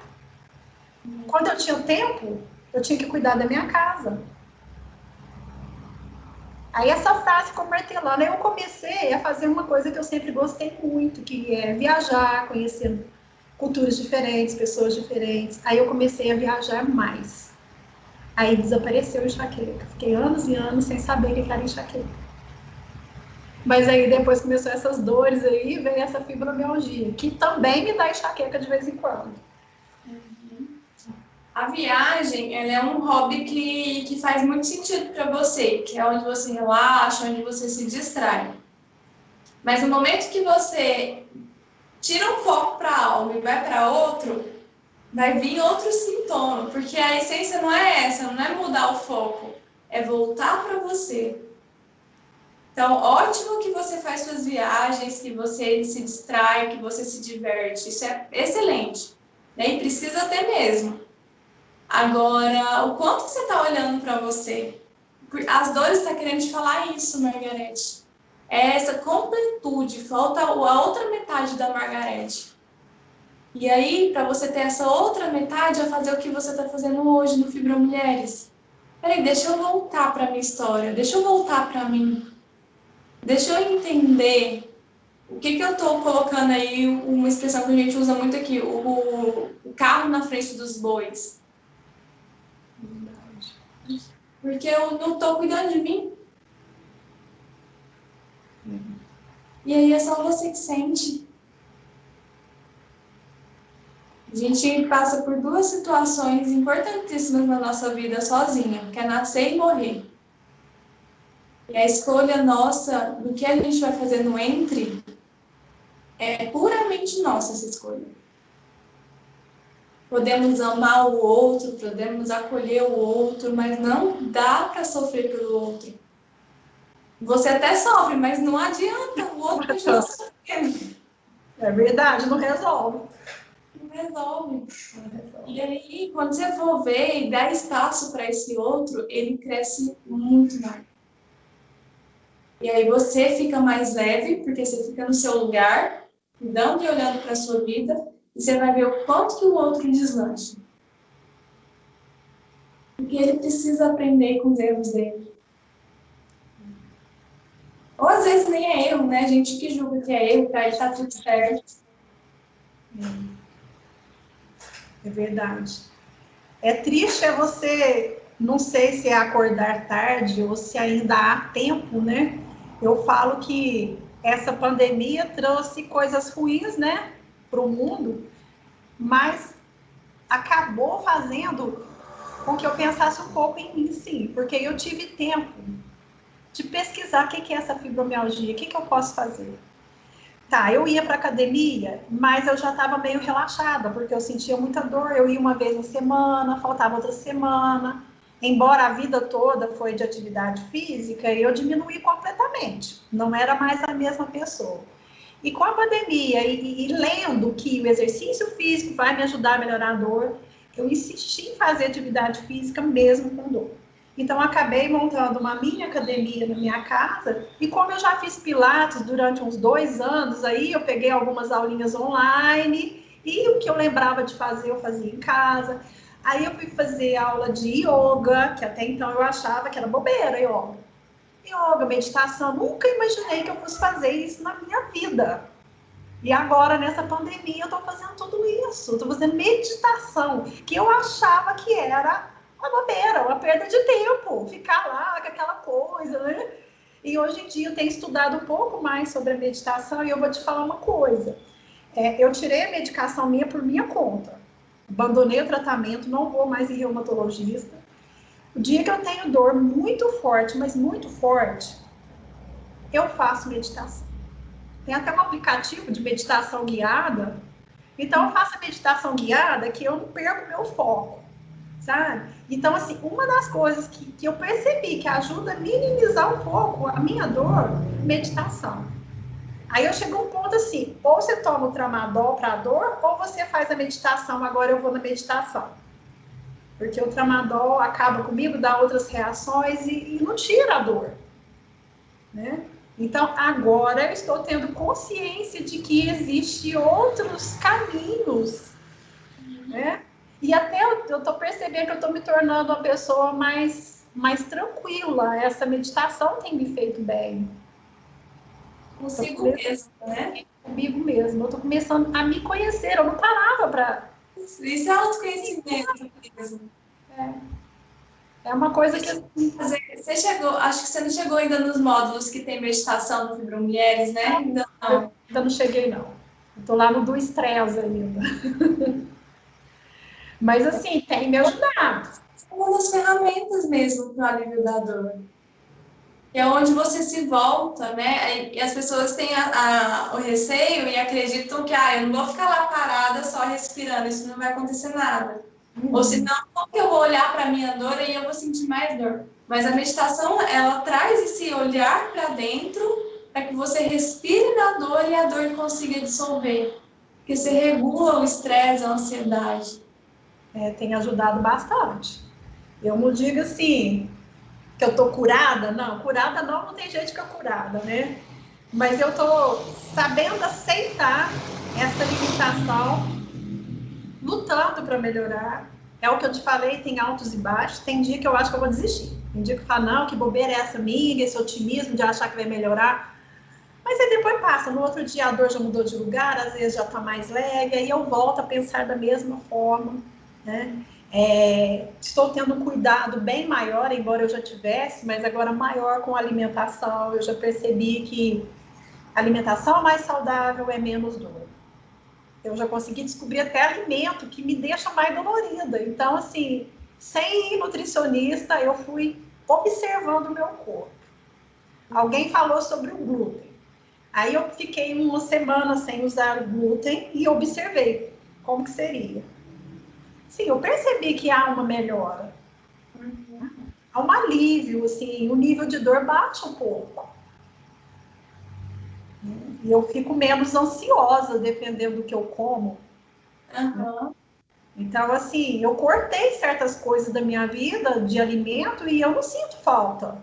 Quando eu tinha tempo, eu tinha que cuidar da minha casa. Aí essa frase ficou martelando. Aí eu comecei a fazer uma coisa que eu sempre gostei muito, que é viajar, conhecer culturas diferentes, pessoas diferentes. Aí eu comecei a viajar mais. Aí desapareceu a enxaqueca. Fiquei anos e anos sem saber o que era enxaqueca. Mas aí depois começou essas dores aí, veio essa fibromialgia, que também me dá enxaqueca de vez em quando. A viagem, ela é um hobby que faz muito sentido para você, que é onde você relaxa, onde você se distrai. Mas no momento que você tira um foco para algo e vai para outro, vai vir outro sintoma, porque a essência não é essa, não é mudar o foco, é voltar para você. Então, ótimo que você faz suas viagens, que você se distrai, que você se diverte, isso é excelente, né? E precisa ter mesmo. Agora, o quanto você está olhando para você? As dores estão querendo te falar isso, Margarete. É essa completude, falta a outra metade da Margarete. E aí, para você ter essa outra metade, é fazer o que você está fazendo hoje no Fibromulheres. Peraí, deixa eu voltar para a minha história, deixa eu voltar para mim. Deixa eu entender o que eu estou colocando aí, uma expressão que a gente usa muito aqui, o carro na frente dos bois. Porque eu não estou cuidando de mim. E aí é só você que sente. A gente passa por duas situações importantíssimas na nossa vida sozinha, que é nascer e morrer. E a escolha nossa do que a gente vai fazer no entre é puramente nossa essa escolha. Podemos amar o outro, podemos acolher o outro, mas não dá para sofrer pelo outro. Você até sofre, mas não adianta, o outro continua sofrendo. É verdade, não resolve. Não resolve. E aí, quando você for ver e dar espaço para esse outro, ele cresce muito mais. E aí você fica mais leve, porque você fica no seu lugar, cuidando e olhando para a sua vida, e você vai ver o quanto que o outro deslancha. Porque ele precisa aprender com os erros dele. Ou às vezes nem é erro, né? A gente que julga que é erro, para ele tá tudo certo. É verdade. É triste você, não sei se é acordar tarde ou se ainda há tempo, né? Eu falo que essa pandemia trouxe coisas ruins, né, para o mundo, mas acabou fazendo com que eu pensasse um pouco em mim, sim, porque eu tive tempo de pesquisar o que é essa fibromialgia, o que eu posso fazer. Tá, eu ia para academia, mas eu já estava meio relaxada, porque eu sentia muita dor. Eu ia uma vez na semana, faltava outra semana. Embora a vida toda foi de atividade física, eu diminuí completamente. Não era mais a mesma pessoa. E com a pandemia e lendo que o exercício físico vai me ajudar a melhorar a dor, eu insisti em fazer atividade física mesmo com dor. Então, acabei montando uma mini academia na minha casa, e como eu já fiz pilates durante uns 2 anos, aí eu peguei algumas aulinhas online, e o que eu lembrava de fazer, eu fazia em casa. Aí eu fui fazer aula de yoga, que até então eu achava que era bobeira, yoga, meditação, nunca imaginei que eu fosse fazer isso na minha vida. E agora, nessa pandemia, eu tô fazendo tudo isso, eu tô fazendo meditação, que eu achava que era uma bobeira, uma perda de tempo, ficar lá com aquela coisa, né? E hoje em dia eu tenho estudado um pouco mais sobre a meditação, e eu vou te falar uma coisa. Eu tirei a medicação minha por minha conta. Abandonei o tratamento, não vou mais em reumatologista. O dia que eu tenho dor muito forte, mas muito forte, eu faço meditação. Tem até um aplicativo de meditação guiada. Então eu faço a meditação guiada que eu não perco meu foco, sabe? Então, assim, uma das coisas que eu percebi que ajuda a minimizar um pouco a minha dor, meditação. Aí eu chego a um ponto assim, ou você toma o tramadol para a dor, ou você faz a meditação, agora eu vou na meditação. Porque o tramadol acaba comigo, dá outras reações e não tira a dor, né? Então, agora eu estou tendo consciência de que existem outros caminhos, né? E até eu estou percebendo que eu estou me tornando uma pessoa mais tranquila. Essa meditação tem me feito bem. Consigo mesmo, né? Comigo mesmo. Eu estou começando a me conhecer. Eu não parava para... Isso é autoconhecimento mesmo. É uma coisa que... Você chegou, acho que você não chegou ainda nos módulos que tem meditação no Fibra Mulheres, né? Ainda não. Ainda não cheguei, não. Estou lá no do estresse ainda. Mas, assim, tem me ajudado. É uma das ferramentas mesmo para o alívio da dor. É onde você se volta, né? E as pessoas têm o receio e acreditam que eu não vou ficar lá parada só respirando, isso não vai acontecer nada. Ou senão, como que eu vou olhar para a minha dor e eu vou sentir mais dor? Mas a meditação, ela traz esse olhar para dentro para que você respire na dor e a dor consiga dissolver. Porque você regula o estresse, a ansiedade. Tem ajudado bastante. Eu não digo assim que eu tô curada, não tem jeito que eu curada, né? Mas eu tô sabendo aceitar essa limitação, lutando para melhorar. É o que eu te falei, tem altos e baixos. Tem dia que eu acho que eu vou desistir. Tem dia que eu falo, não, que bobeira é essa minha, esse otimismo de achar que vai melhorar. Mas aí depois passa, no outro dia a dor já mudou de lugar, às vezes já tá mais leve, aí eu volto a pensar da mesma forma, né? Estou tendo um cuidado bem maior, embora eu já tivesse, mas agora maior com a alimentação. Eu já percebi que a alimentação mais saudável é menos dor. Eu já consegui descobrir até alimento que me deixa mais dolorida. Então, assim, sem nutricionista, eu fui observando o meu corpo. Alguém falou sobre o glúten. Aí eu fiquei uma semana sem usar o glúten e observei como que seria. Sim, eu percebi que há uma melhora. Há um alívio, assim, o nível de dor baixa um pouco. E eu fico menos ansiosa dependendo do que eu como. Uhum. Então, assim, eu cortei certas coisas da minha vida de alimento e eu não sinto falta.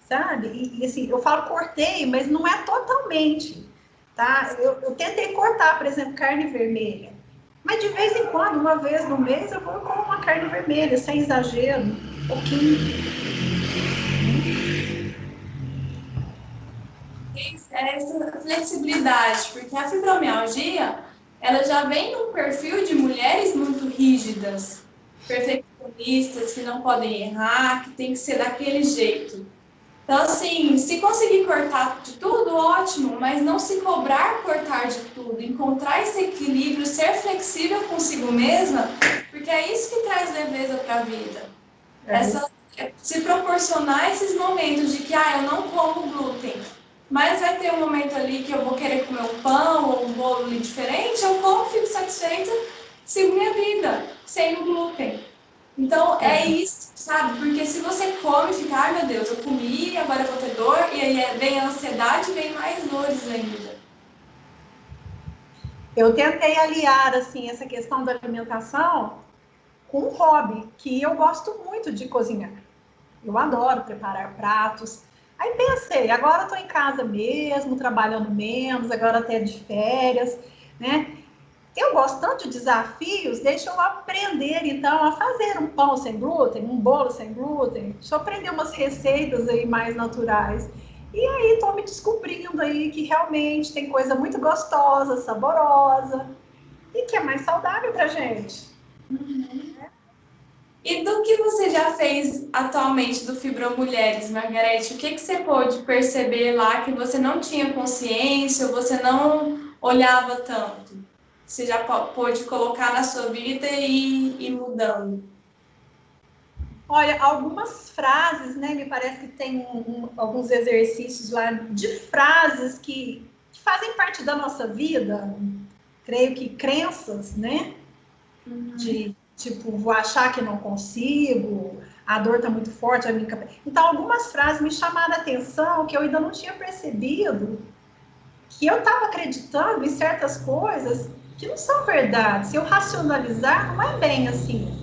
Sabe? E assim, eu falo cortei, mas não é totalmente. Tá? Eu tentei cortar, por exemplo, carne vermelha. Mas de vez em quando, uma vez no mês, eu vou comer uma carne vermelha, sem exagero, um pouquinho. Essa flexibilidade, porque a fibromialgia, ela já vem num perfil de mulheres muito rígidas, perfeccionistas, que não podem errar, que tem que ser daquele jeito. Então, assim, se conseguir cortar de tudo, ótimo, mas não se cobrar cortar de tudo, encontrar esse equilíbrio, ser flexível consigo mesma, porque é isso que traz leveza para a vida. Se proporcionar esses momentos de que, eu não como glúten, mas vai ter um momento ali que eu vou querer comer um pão ou um bolo ali diferente, eu como, fico satisfeita, sigo minha vida, sem o glúten. Então, é isso, sabe? Porque se você come e fica, meu Deus, eu comi, agora eu vou ter dor, e aí vem a ansiedade, vem mais dores ainda. Eu tentei aliar, assim, essa questão da alimentação com um hobby, que eu gosto muito de cozinhar. Eu adoro preparar pratos. Aí pensei, agora estou em casa mesmo, trabalhando menos, agora até de férias, né? Eu gosto tanto de desafios, deixa eu aprender, então, a fazer um pão sem glúten, um bolo sem glúten. Deixa eu aprender umas receitas aí mais naturais. E aí estou me descobrindo aí que realmente tem coisa muito gostosa, saborosa e que é mais saudável pra gente. E do que você já fez atualmente do Fibromulheres, Margarete? O que você pôde perceber lá que você não tinha consciência, ou você não olhava tanto? Você já pôde colocar na sua vida e ir mudando? Olha, algumas frases, né? Me parece que tem alguns exercícios lá de frases que fazem parte da nossa vida. Creio que crenças, né? De tipo, vou achar que não consigo, a dor tá muito forte, a minha... Então, algumas frases me chamaram a atenção que eu ainda não tinha percebido, que eu estava acreditando em certas coisas que não são verdade. Se eu racionalizar, não é bem assim.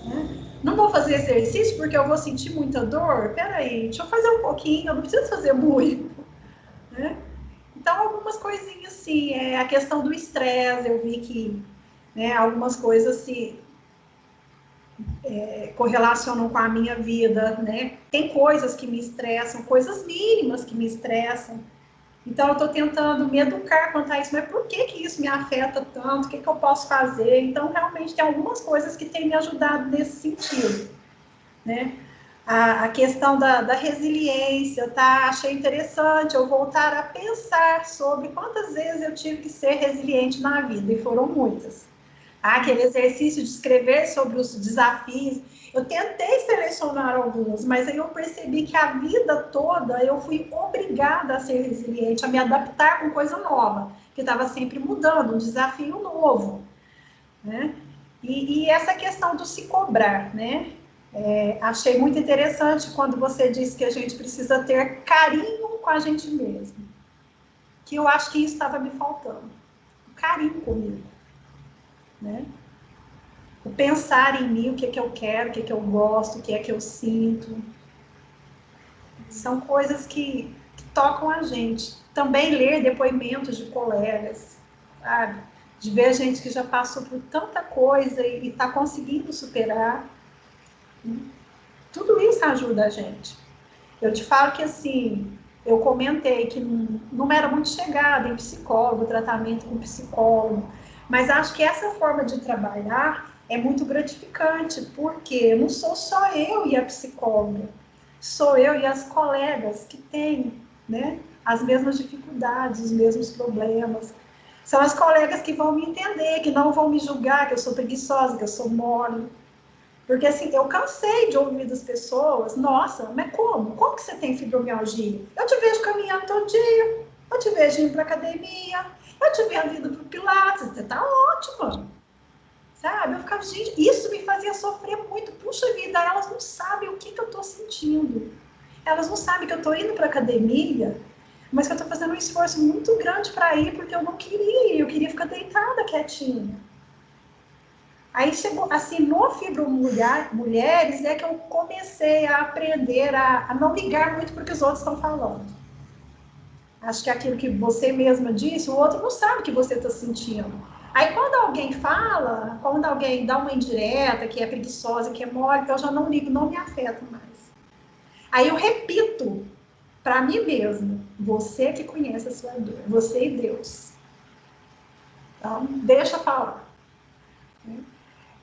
Né? não vou fazer exercício porque eu vou sentir muita dor? Peraí, deixa eu fazer um pouquinho, eu não preciso fazer muito, né? Então, algumas coisinhas assim, a questão do estresse, eu vi que, né, algumas coisas se correlacionam com a minha vida, né? Tem coisas que me estressam, coisas mínimas que me estressam. Então, eu estou tentando me educar quanto a isso, mas por que que isso me afeta tanto? O que que eu posso fazer? Então, realmente, tem algumas coisas que têm me ajudado nesse sentido, né? A questão da resiliência, tá? Achei interessante eu voltar a pensar sobre quantas vezes eu tive que ser resiliente na vida, e foram muitas. Aquele exercício de escrever sobre os desafios, eu tentei selecionar alguns, mas aí eu percebi que a vida toda eu fui obrigada a ser resiliente, a me adaptar com coisa nova, que estava sempre mudando, um desafio novo, né? E essa questão do se cobrar, né? Achei muito interessante quando você disse que a gente precisa ter carinho com a gente mesmo, que eu acho que isso estava me faltando, carinho comigo, né? O pensar em mim, o que é que eu quero, o que é que eu gosto, o que é que eu sinto, são coisas que tocam a gente. Também ler depoimentos de colegas, sabe? De ver gente que já passou por tanta coisa e está conseguindo superar. Tudo isso ajuda a gente. Eu te falo que, assim, eu comentei que não era muito chegada em psicólogo, tratamento com psicólogo, mas acho que essa forma de trabalhar é muito gratificante, porque não sou só eu e a psicóloga, sou eu e as colegas que têm, né, as mesmas dificuldades, os mesmos problemas. São as colegas que vão me entender, que não vão me julgar, que eu sou preguiçosa, que eu sou mole. Porque assim, eu cansei de ouvir das pessoas, nossa, mas como? Como que você tem fibromialgia? Eu te vejo caminhando todo dia, eu te vejo indo para academia, eu te vejo indo para o Pilates, você tá ótima. Sabe? Eu ficava, gente, isso me fazia sofrer muito. Puxa vida, elas não sabem o que eu tô sentindo. Elas não sabem que eu tô indo para academia, mas que eu tô fazendo um esforço muito grande para ir, porque eu não queria, eu queria ficar deitada quietinha. Aí chegou, assim, no Mulheres é que eu comecei a aprender a não ligar muito para o que os outros estão falando. Acho que aquilo que você mesma disse, o outro não sabe o que você está sentindo. Aí quando alguém fala, quando alguém dá uma indireta, que é preguiçosa, que é mole, eu já não ligo, não me afeta mais. Aí eu repito para mim mesma, você que conhece a sua dor, você e Deus. Então, deixa falar.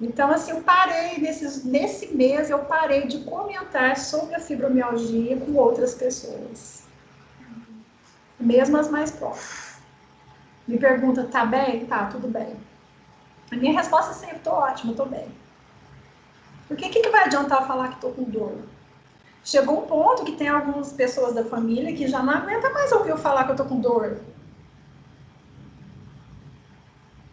Então, assim, eu parei, nesse mês, eu parei de comentar sobre a fibromialgia com outras pessoas. Mesmo as mais próximas. Me pergunta, tá bem? Tá, tudo bem. A minha resposta é sempre, tô ótima, tô bem. Porque o que vai adiantar eu falar que tô com dor? Chegou um ponto que tem algumas pessoas da família que já não aguentam mais ouvir eu falar que eu tô com dor.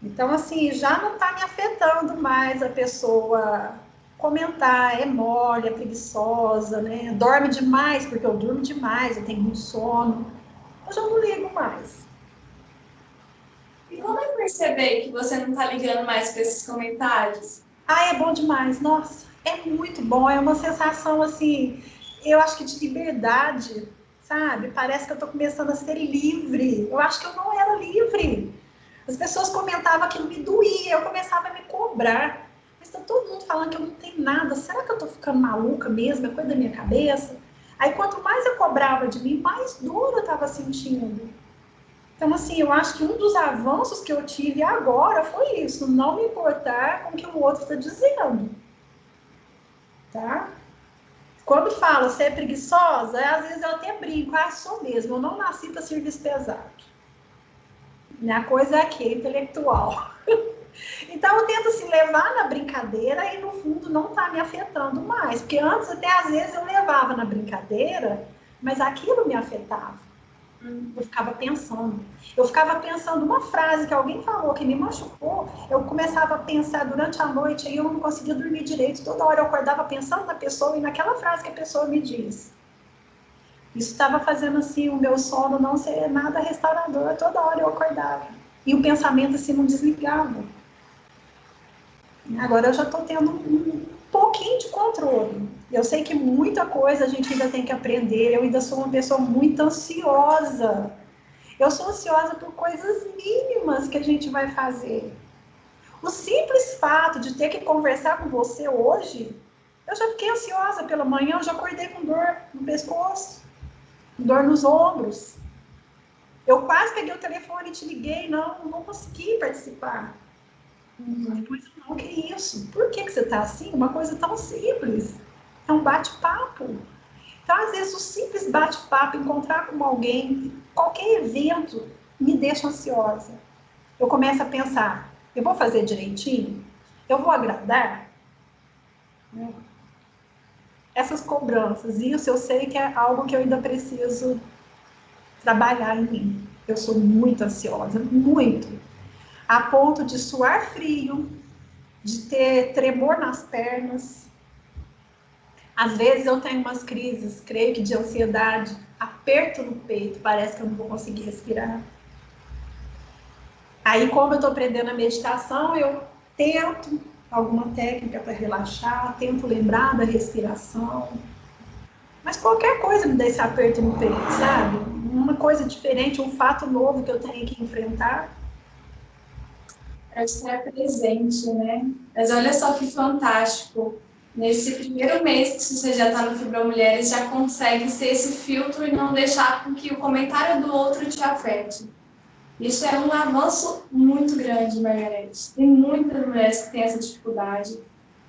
Então, assim, já não está me afetando mais a pessoa comentar, é mole, é preguiçosa, né? Dorme demais, porque eu durmo demais, eu tenho muito sono. Eu já não ligo mais. E como é perceber que você não está ligando mais para esses comentários? Ah, é bom demais, nossa, é muito bom, é uma sensação, assim, eu acho que de liberdade, sabe? Parece que eu estou começando a ser livre. Eu acho que eu não era livre. As pessoas comentavam que me doía, eu começava a me cobrar. Mas tá todo mundo falando que eu não tenho nada. Será que eu tô ficando maluca mesmo? É coisa da minha cabeça? Aí quanto mais eu cobrava de mim, mais dor eu tava sentindo. Então, assim, eu acho que um dos avanços que eu tive agora foi isso, não me importar com o que o outro está dizendo. Tá? Quando fala, você é preguiçosa, às vezes eu até brinco, sou mesmo, eu não nasci para serviço pesado. Minha coisa é aqui, é intelectual. Então eu tento assim, levar na brincadeira e no fundo não tá me afetando mais. Porque antes até às vezes eu levava na brincadeira, mas aquilo me afetava. Eu ficava pensando. Eu ficava pensando uma frase que alguém falou que me machucou, eu começava a pensar durante a noite e eu não conseguia dormir direito. Toda hora eu acordava pensando na pessoa e naquela frase que a pessoa me disse. Isso estava fazendo assim o meu sono não ser nada restaurador. Toda hora eu acordava. E o pensamento assim não desligava. Agora eu já estou tendo pouquinho de controle. Eu sei que muita coisa a gente ainda tem que aprender. Eu ainda sou uma pessoa muito ansiosa. Eu sou ansiosa por coisas mínimas que a gente vai fazer. O simples fato de ter que conversar com você hoje, eu já fiquei ansiosa pela manhã, eu já acordei com dor no pescoço, dor nos ombros. Eu quase peguei o telefone e te liguei, não consegui participar. Depois, não, que isso? Por que você está assim? Uma coisa tão simples. É um bate-papo. Então, às vezes, o simples bate-papo, encontrar com alguém, qualquer evento, me deixa ansiosa. Eu começo a pensar, eu vou fazer direitinho? Eu vou agradar? Essas cobranças, isso eu sei que é algo que eu ainda preciso trabalhar em mim. Eu sou muito ansiosa, muito. A ponto de suar frio, de ter tremor nas pernas. Às vezes eu tenho umas crises, creio que de ansiedade, aperto no peito, parece que eu não vou conseguir respirar. Aí, como eu estou aprendendo a meditação, eu tento alguma técnica para relaxar, tento lembrar da respiração. Mas qualquer coisa me dá esse aperto no peito, sabe? Uma coisa diferente, um fato novo que eu tenho que enfrentar. É estar presente, né? Mas olha só que fantástico. Nesse primeiro mês que você já está no Fibra Mulheres, já consegue ser esse filtro e não deixar com que o comentário do outro te afete. Isso é um avanço muito grande, Margarete. Tem muitas mulheres que têm essa dificuldade.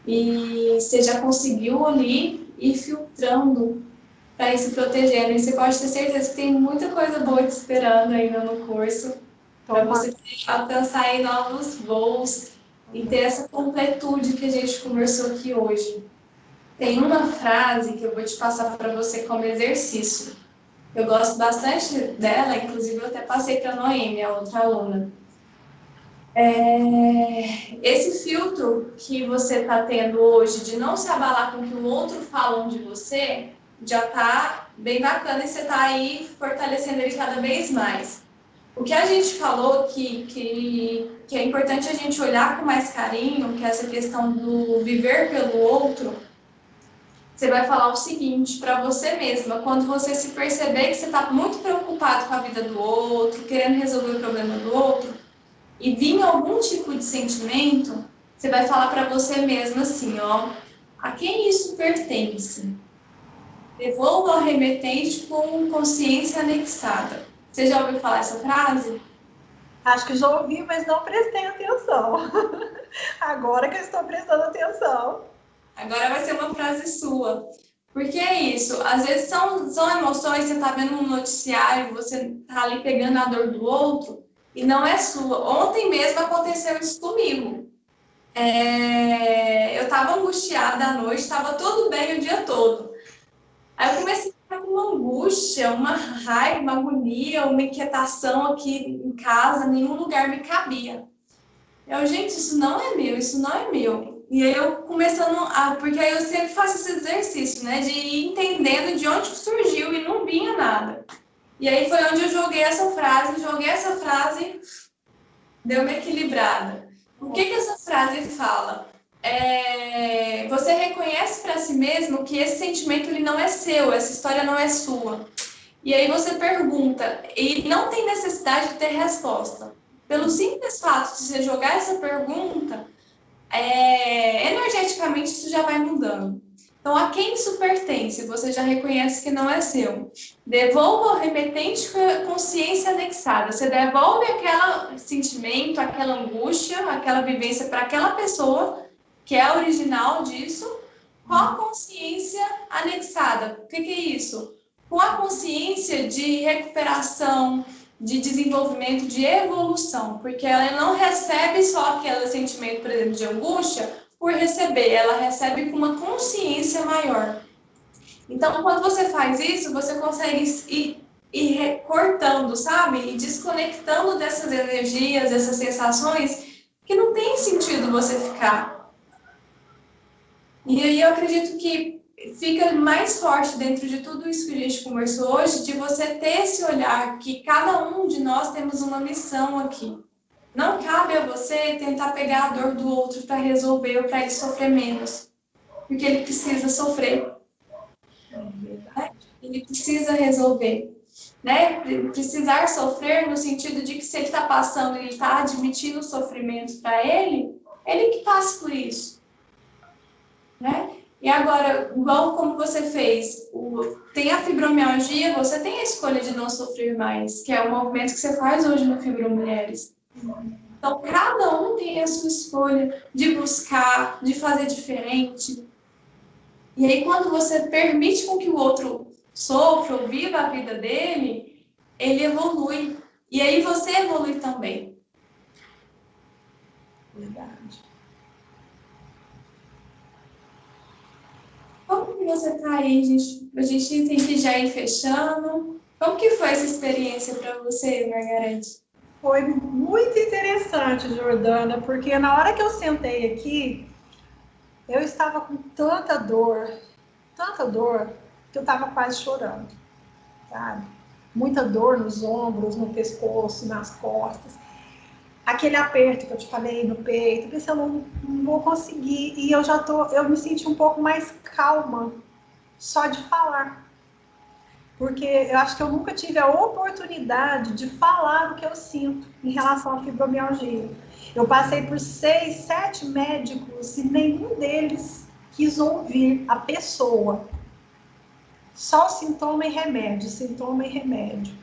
E você já conseguiu ali ir filtrando para ir se protegendo. E você pode ter certeza que tem muita coisa boa te esperando ainda no curso, para você alcançar aí novos voos e ter essa completude que a gente conversou aqui hoje. Tem uma frase que eu vou te passar para você como exercício. Eu gosto bastante dela, inclusive eu até passei para a Noemi, a outra aluna. Esse filtro que você está tendo hoje de não se abalar com o que o outro falam de você, já está bem bacana e você está aí fortalecendo ele cada vez mais. O que a gente falou que é importante a gente olhar com mais carinho, que é essa questão do viver pelo outro, você vai falar o seguinte para você mesma, quando você se perceber que você está muito preocupado com a vida do outro, querendo resolver o problema do outro, e vir algum tipo de sentimento, você vai falar para você mesma assim, ó, a quem isso pertence? Devolva ao remetente com consciência anexada. Você já ouviu falar essa frase? Acho que já ouvi, mas não prestei atenção. Agora que eu estou prestando atenção. Agora vai ser uma frase sua. Porque é isso, às vezes são emoções, você está vendo um noticiário, você está ali pegando a dor do outro e não é sua. Ontem mesmo aconteceu isso comigo. Eu estava angustiada à noite, estava tudo bem o dia todo. Aí eu comecei a ficar com uma angústia, uma raiva, uma agonia, uma inquietação aqui em casa, nenhum lugar me cabia. Gente, isso não é meu, isso não é meu. E aí eu começando porque aí eu sempre faço esse exercício, né, de ir entendendo de onde surgiu e não vinha nada. E aí foi onde eu joguei essa frase, deu uma equilibrada. O que essa frase fala? Você reconhece para si mesmo que esse sentimento ele não é seu, essa história não é sua. E aí você pergunta, e não tem necessidade de ter resposta. Pelo simples fato de você jogar essa pergunta, energeticamente isso já vai mudando. Então, a quem isso pertence? Você já reconhece que não é seu. Devolva ao remetente com consciência anexada. Você devolve aquele sentimento, aquela angústia, aquela vivência para aquela pessoa que é a original disso, com a consciência anexada. O que é isso? Com a consciência de recuperação, de desenvolvimento, de evolução, porque ela não recebe só aquele sentimento, por exemplo, de angústia por receber, ela recebe com uma consciência maior. Então, quando você faz isso, você consegue ir cortando, sabe? E desconectando dessas energias, dessas sensações que não tem sentido você ficar. E aí eu acredito que fica mais forte dentro de tudo isso que a gente conversou hoje, de você ter esse olhar que cada um de nós temos uma missão aqui. Não cabe a você tentar pegar a dor do outro para resolver ou para ele sofrer menos. porque ele precisa sofrer, né? Ele precisa resolver, né? Precisar sofrer no sentido de que se ele está passando, ele está admitindo o sofrimento para ele que passe por isso, né? E agora, igual como você fez, tem a fibromialgia, você tem a escolha de não sofrer mais, que é o movimento que você faz hoje no Fibromulheres. Então, cada um tem a sua escolha de buscar, de fazer diferente. E aí, quando você permite com que o outro sofra ou viva a vida dele, ele evolui. E aí você evolui também. Verdade. Como que você está aí, gente? A gente tem que já ir fechando. Como que foi essa experiência para você, Margarete? Foi muito interessante, Jordana, porque na hora que eu sentei aqui, eu estava com tanta dor, que eu estava quase chorando, sabe? Muita dor nos ombros, no pescoço, nas costas. Aquele aperto que eu te falei no peito, eu pensei, eu não vou conseguir. E eu me senti um pouco mais calma só de falar. Porque eu acho que eu nunca tive a oportunidade de falar o que eu sinto em relação à fibromialgia. Eu passei por 6, 7 médicos e nenhum deles quis ouvir a pessoa. Só sintoma e remédio, sintoma e remédio,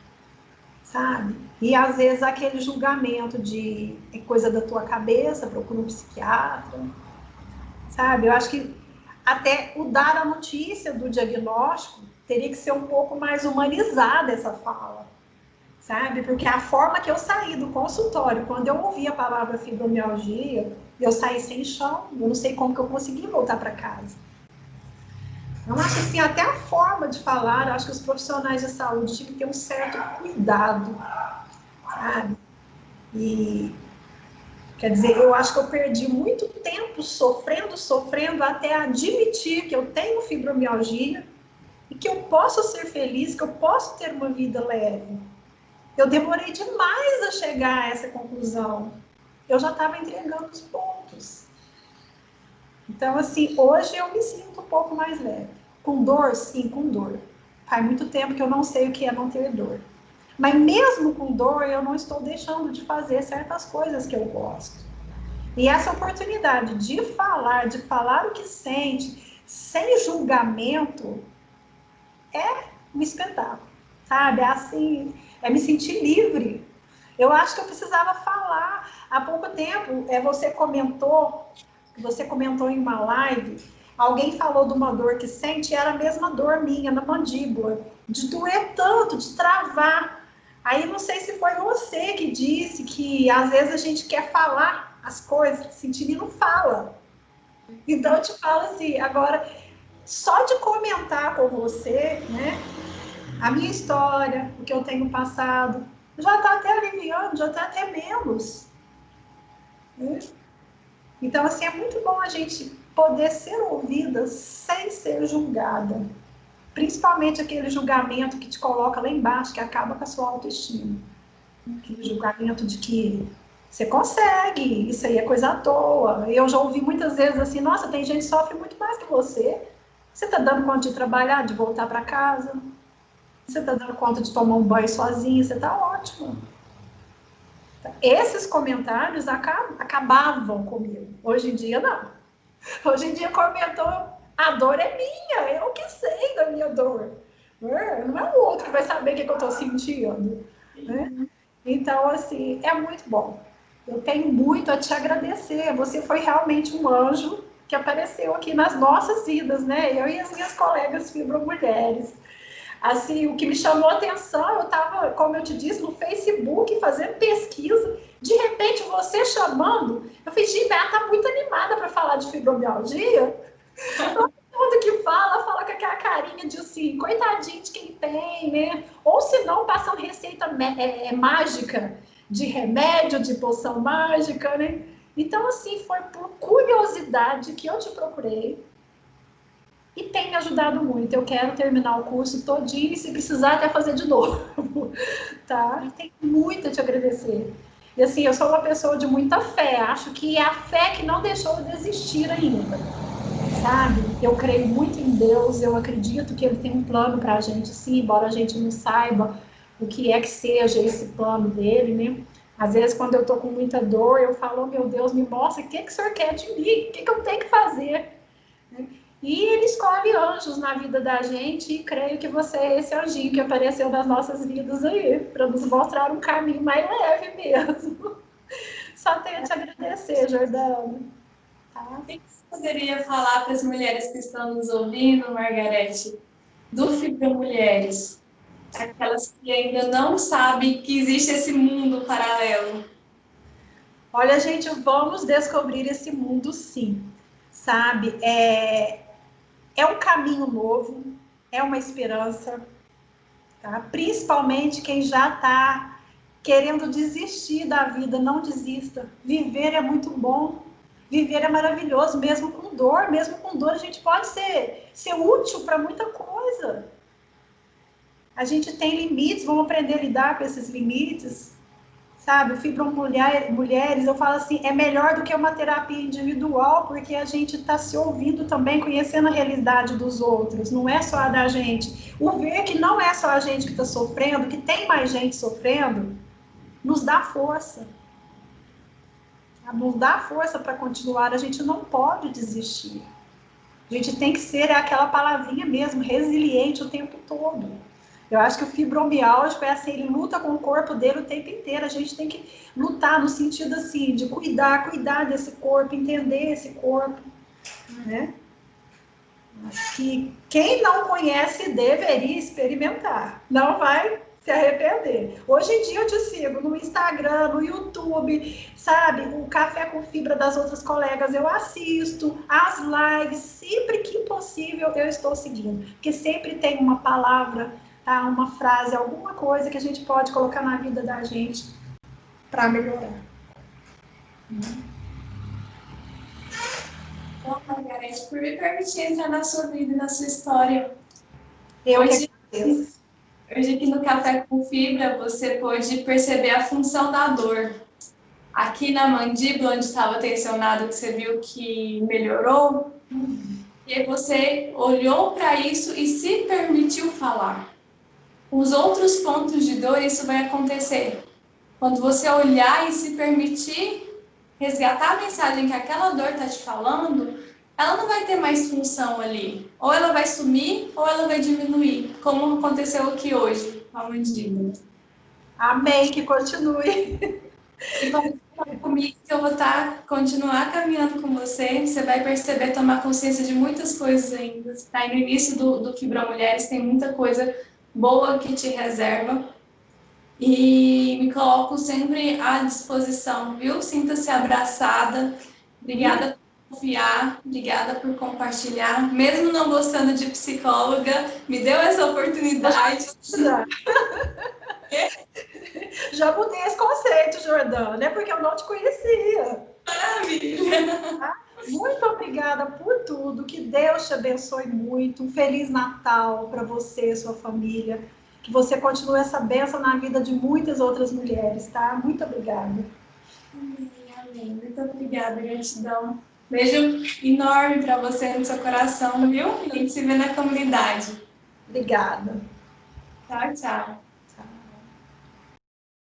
sabe? E às vezes aquele julgamento de é coisa da tua cabeça, procura um psiquiatra, sabe? Eu acho que até o dar a notícia do diagnóstico teria que ser um pouco mais humanizada essa fala, sabe? Porque a forma que eu saí do consultório, quando eu ouvi a palavra fibromialgia, eu saí sem chão, eu não sei como que eu consegui voltar para casa. Eu acho assim, até a forma de falar, eu acho que os profissionais de saúde tinham que ter um certo cuidado, sabe? E, quer dizer, eu acho que eu perdi muito tempo sofrendo, até admitir que eu tenho fibromialgia e que eu posso ser feliz, que eu posso ter uma vida leve. Eu demorei demais a chegar a essa conclusão. Eu já estava entregando os pontos. Então, assim, hoje eu me sinto um pouco mais leve. Com dor? Sim, com dor. Faz muito tempo que eu não sei o que é não ter dor. Mas mesmo com dor, eu não estou deixando de fazer certas coisas que eu gosto. E essa oportunidade de falar o que sente, sem julgamento, é um espetáculo, sabe? É assim, é me sentir livre. Eu acho que eu precisava falar. Há pouco tempo, você comentou em uma live, alguém falou de uma dor que sente, era a mesma dor minha na mandíbula, de doer tanto, de travar. Aí não sei se foi você que disse que às vezes a gente quer falar as coisas, sentir e não fala. Então eu te falo assim, agora, só de comentar com você, né, a minha história, o que eu tenho passado, já está até aliviando, já está até menos. Né? Então, assim, é muito bom a gente poder ser ouvida sem ser julgada. Principalmente aquele julgamento que te coloca lá embaixo, que acaba com a sua autoestima. Aquele julgamento de que você consegue, isso aí é coisa à toa. Eu já ouvi muitas vezes assim, nossa, tem gente que sofre muito mais que você. Você está dando conta de trabalhar, de voltar para casa? Você está dando conta de tomar um banho sozinho? Você está ótimo. Esses comentários acabavam comigo. Hoje em dia, não. Hoje em dia, comentou, a dor é minha, eu que sei da minha dor. Não é o outro que vai saber o que eu estou sentindo. Né? Então, assim, é muito bom. Eu tenho muito a te agradecer. Você foi realmente um anjo que apareceu aqui nas nossas vidas, né? Eu e as minhas colegas fibromulheres. Assim, o que me chamou a atenção, eu estava, como eu te disse, no Facebook fazendo pesquisa, de repente você chamando, eu falei, gente, ela está muito animada para falar de fibromialgia. Todo mundo que fala com aquela carinha de assim, coitadinho de quem tem, né? Ou se não, passam receita mágica de remédio, de poção mágica, né? Então, assim, foi por curiosidade que eu te procurei. E tem me ajudado muito. Eu quero terminar o curso todinho e, se precisar, até fazer de novo. Tá? E tenho muito a te agradecer. E assim, eu sou uma pessoa de muita fé. Acho que é a fé que não deixou eu desistir ainda. sabe? Eu creio muito em Deus, eu acredito que Ele tem um plano para a gente, sim, embora a gente não saiba o que é que seja esse plano dele, né? Às vezes, quando eu estou com muita dor, eu falo, oh, meu Deus, me mostra o que o Senhor quer de mim, o que eu tenho que fazer. E Ele escolhe anjos na vida da gente, e creio que você é esse anjinho que apareceu nas nossas vidas aí, para nos mostrar um caminho mais leve mesmo. Só tenho a te agradecer, Jordana. Tá? O que você poderia falar para as mulheres que estão nos ouvindo, Margarete, do Fibra Mulheres? Aquelas que ainda não sabem que existe esse mundo paralelo. Olha, gente, vamos descobrir esse mundo, sim. Sabe? É um caminho novo, é uma esperança, tá? Principalmente quem já está querendo desistir da vida, não desista. Viver é muito bom, viver é maravilhoso, mesmo com dor a gente pode ser útil para muita coisa. A gente tem limites, vamos aprender a lidar com esses limites, sabe? O Fibra Mulheres, eu falo assim, é melhor do que uma terapia individual, porque a gente está se ouvindo também, conhecendo a realidade dos outros, não é só a da gente. O ver que não é só a gente que está sofrendo, que tem mais gente sofrendo, nos dá força. Nos dá força para continuar, a gente não pode desistir. A gente tem que ser aquela palavrinha mesmo, resiliente o tempo todo. Eu acho que o fibromialgico é assim, ele luta com o corpo dele o tempo inteiro. A gente tem que lutar no sentido assim, de cuidar desse corpo, entender esse corpo, né? Acho que quem não conhece deveria experimentar. Não vai se arrepender. Hoje em dia eu te sigo no Instagram, no YouTube, sabe? O Café com Fibra das outras colegas eu assisto, as lives, sempre que possível eu estou seguindo. Porque sempre tem uma palavra, tá? Uma frase, alguma coisa que a gente pode colocar na vida da gente para melhorar. Bom, Margarete, por me permitir entrar na sua vida e na sua história. Eu Hoje, que agradeço. hoje aqui no Café com Fibra, você pôde perceber a função da dor. Aqui na mandíbula, onde estava tensionado, que você viu que melhorou, e aí você olhou para isso e se permitiu falar. Os outros pontos de dor, isso vai acontecer. Quando você olhar e se permitir resgatar a mensagem que aquela dor está te falando, ela não vai ter mais função ali. Ou ela vai sumir, ou ela vai diminuir, como aconteceu aqui hoje, com a mandíbula. Amém, que continue. E comigo que eu vou continuar caminhando com você, você vai perceber, tomar consciência de muitas coisas ainda. Você está aí no início do Fibra Mulheres, tem muita coisa boa que te reserva. E me coloco sempre à disposição, viu? Sinta-se abraçada. Obrigada por confiar, obrigada por compartilhar. Mesmo não gostando de psicóloga, me deu essa oportunidade. Já mudei esse conceito, Jordana, é porque eu não te conhecia. Maravilha! Muito obrigada por tudo, que Deus te abençoe muito, um Feliz Natal para você e sua família, que você continue essa bênção na vida de muitas outras mulheres, tá? Muito obrigada. Amém, amém. Muito obrigada, gratidão. Beijo enorme para você no seu coração, viu? E a gente se vê na comunidade. Obrigada. Tchau, tchau.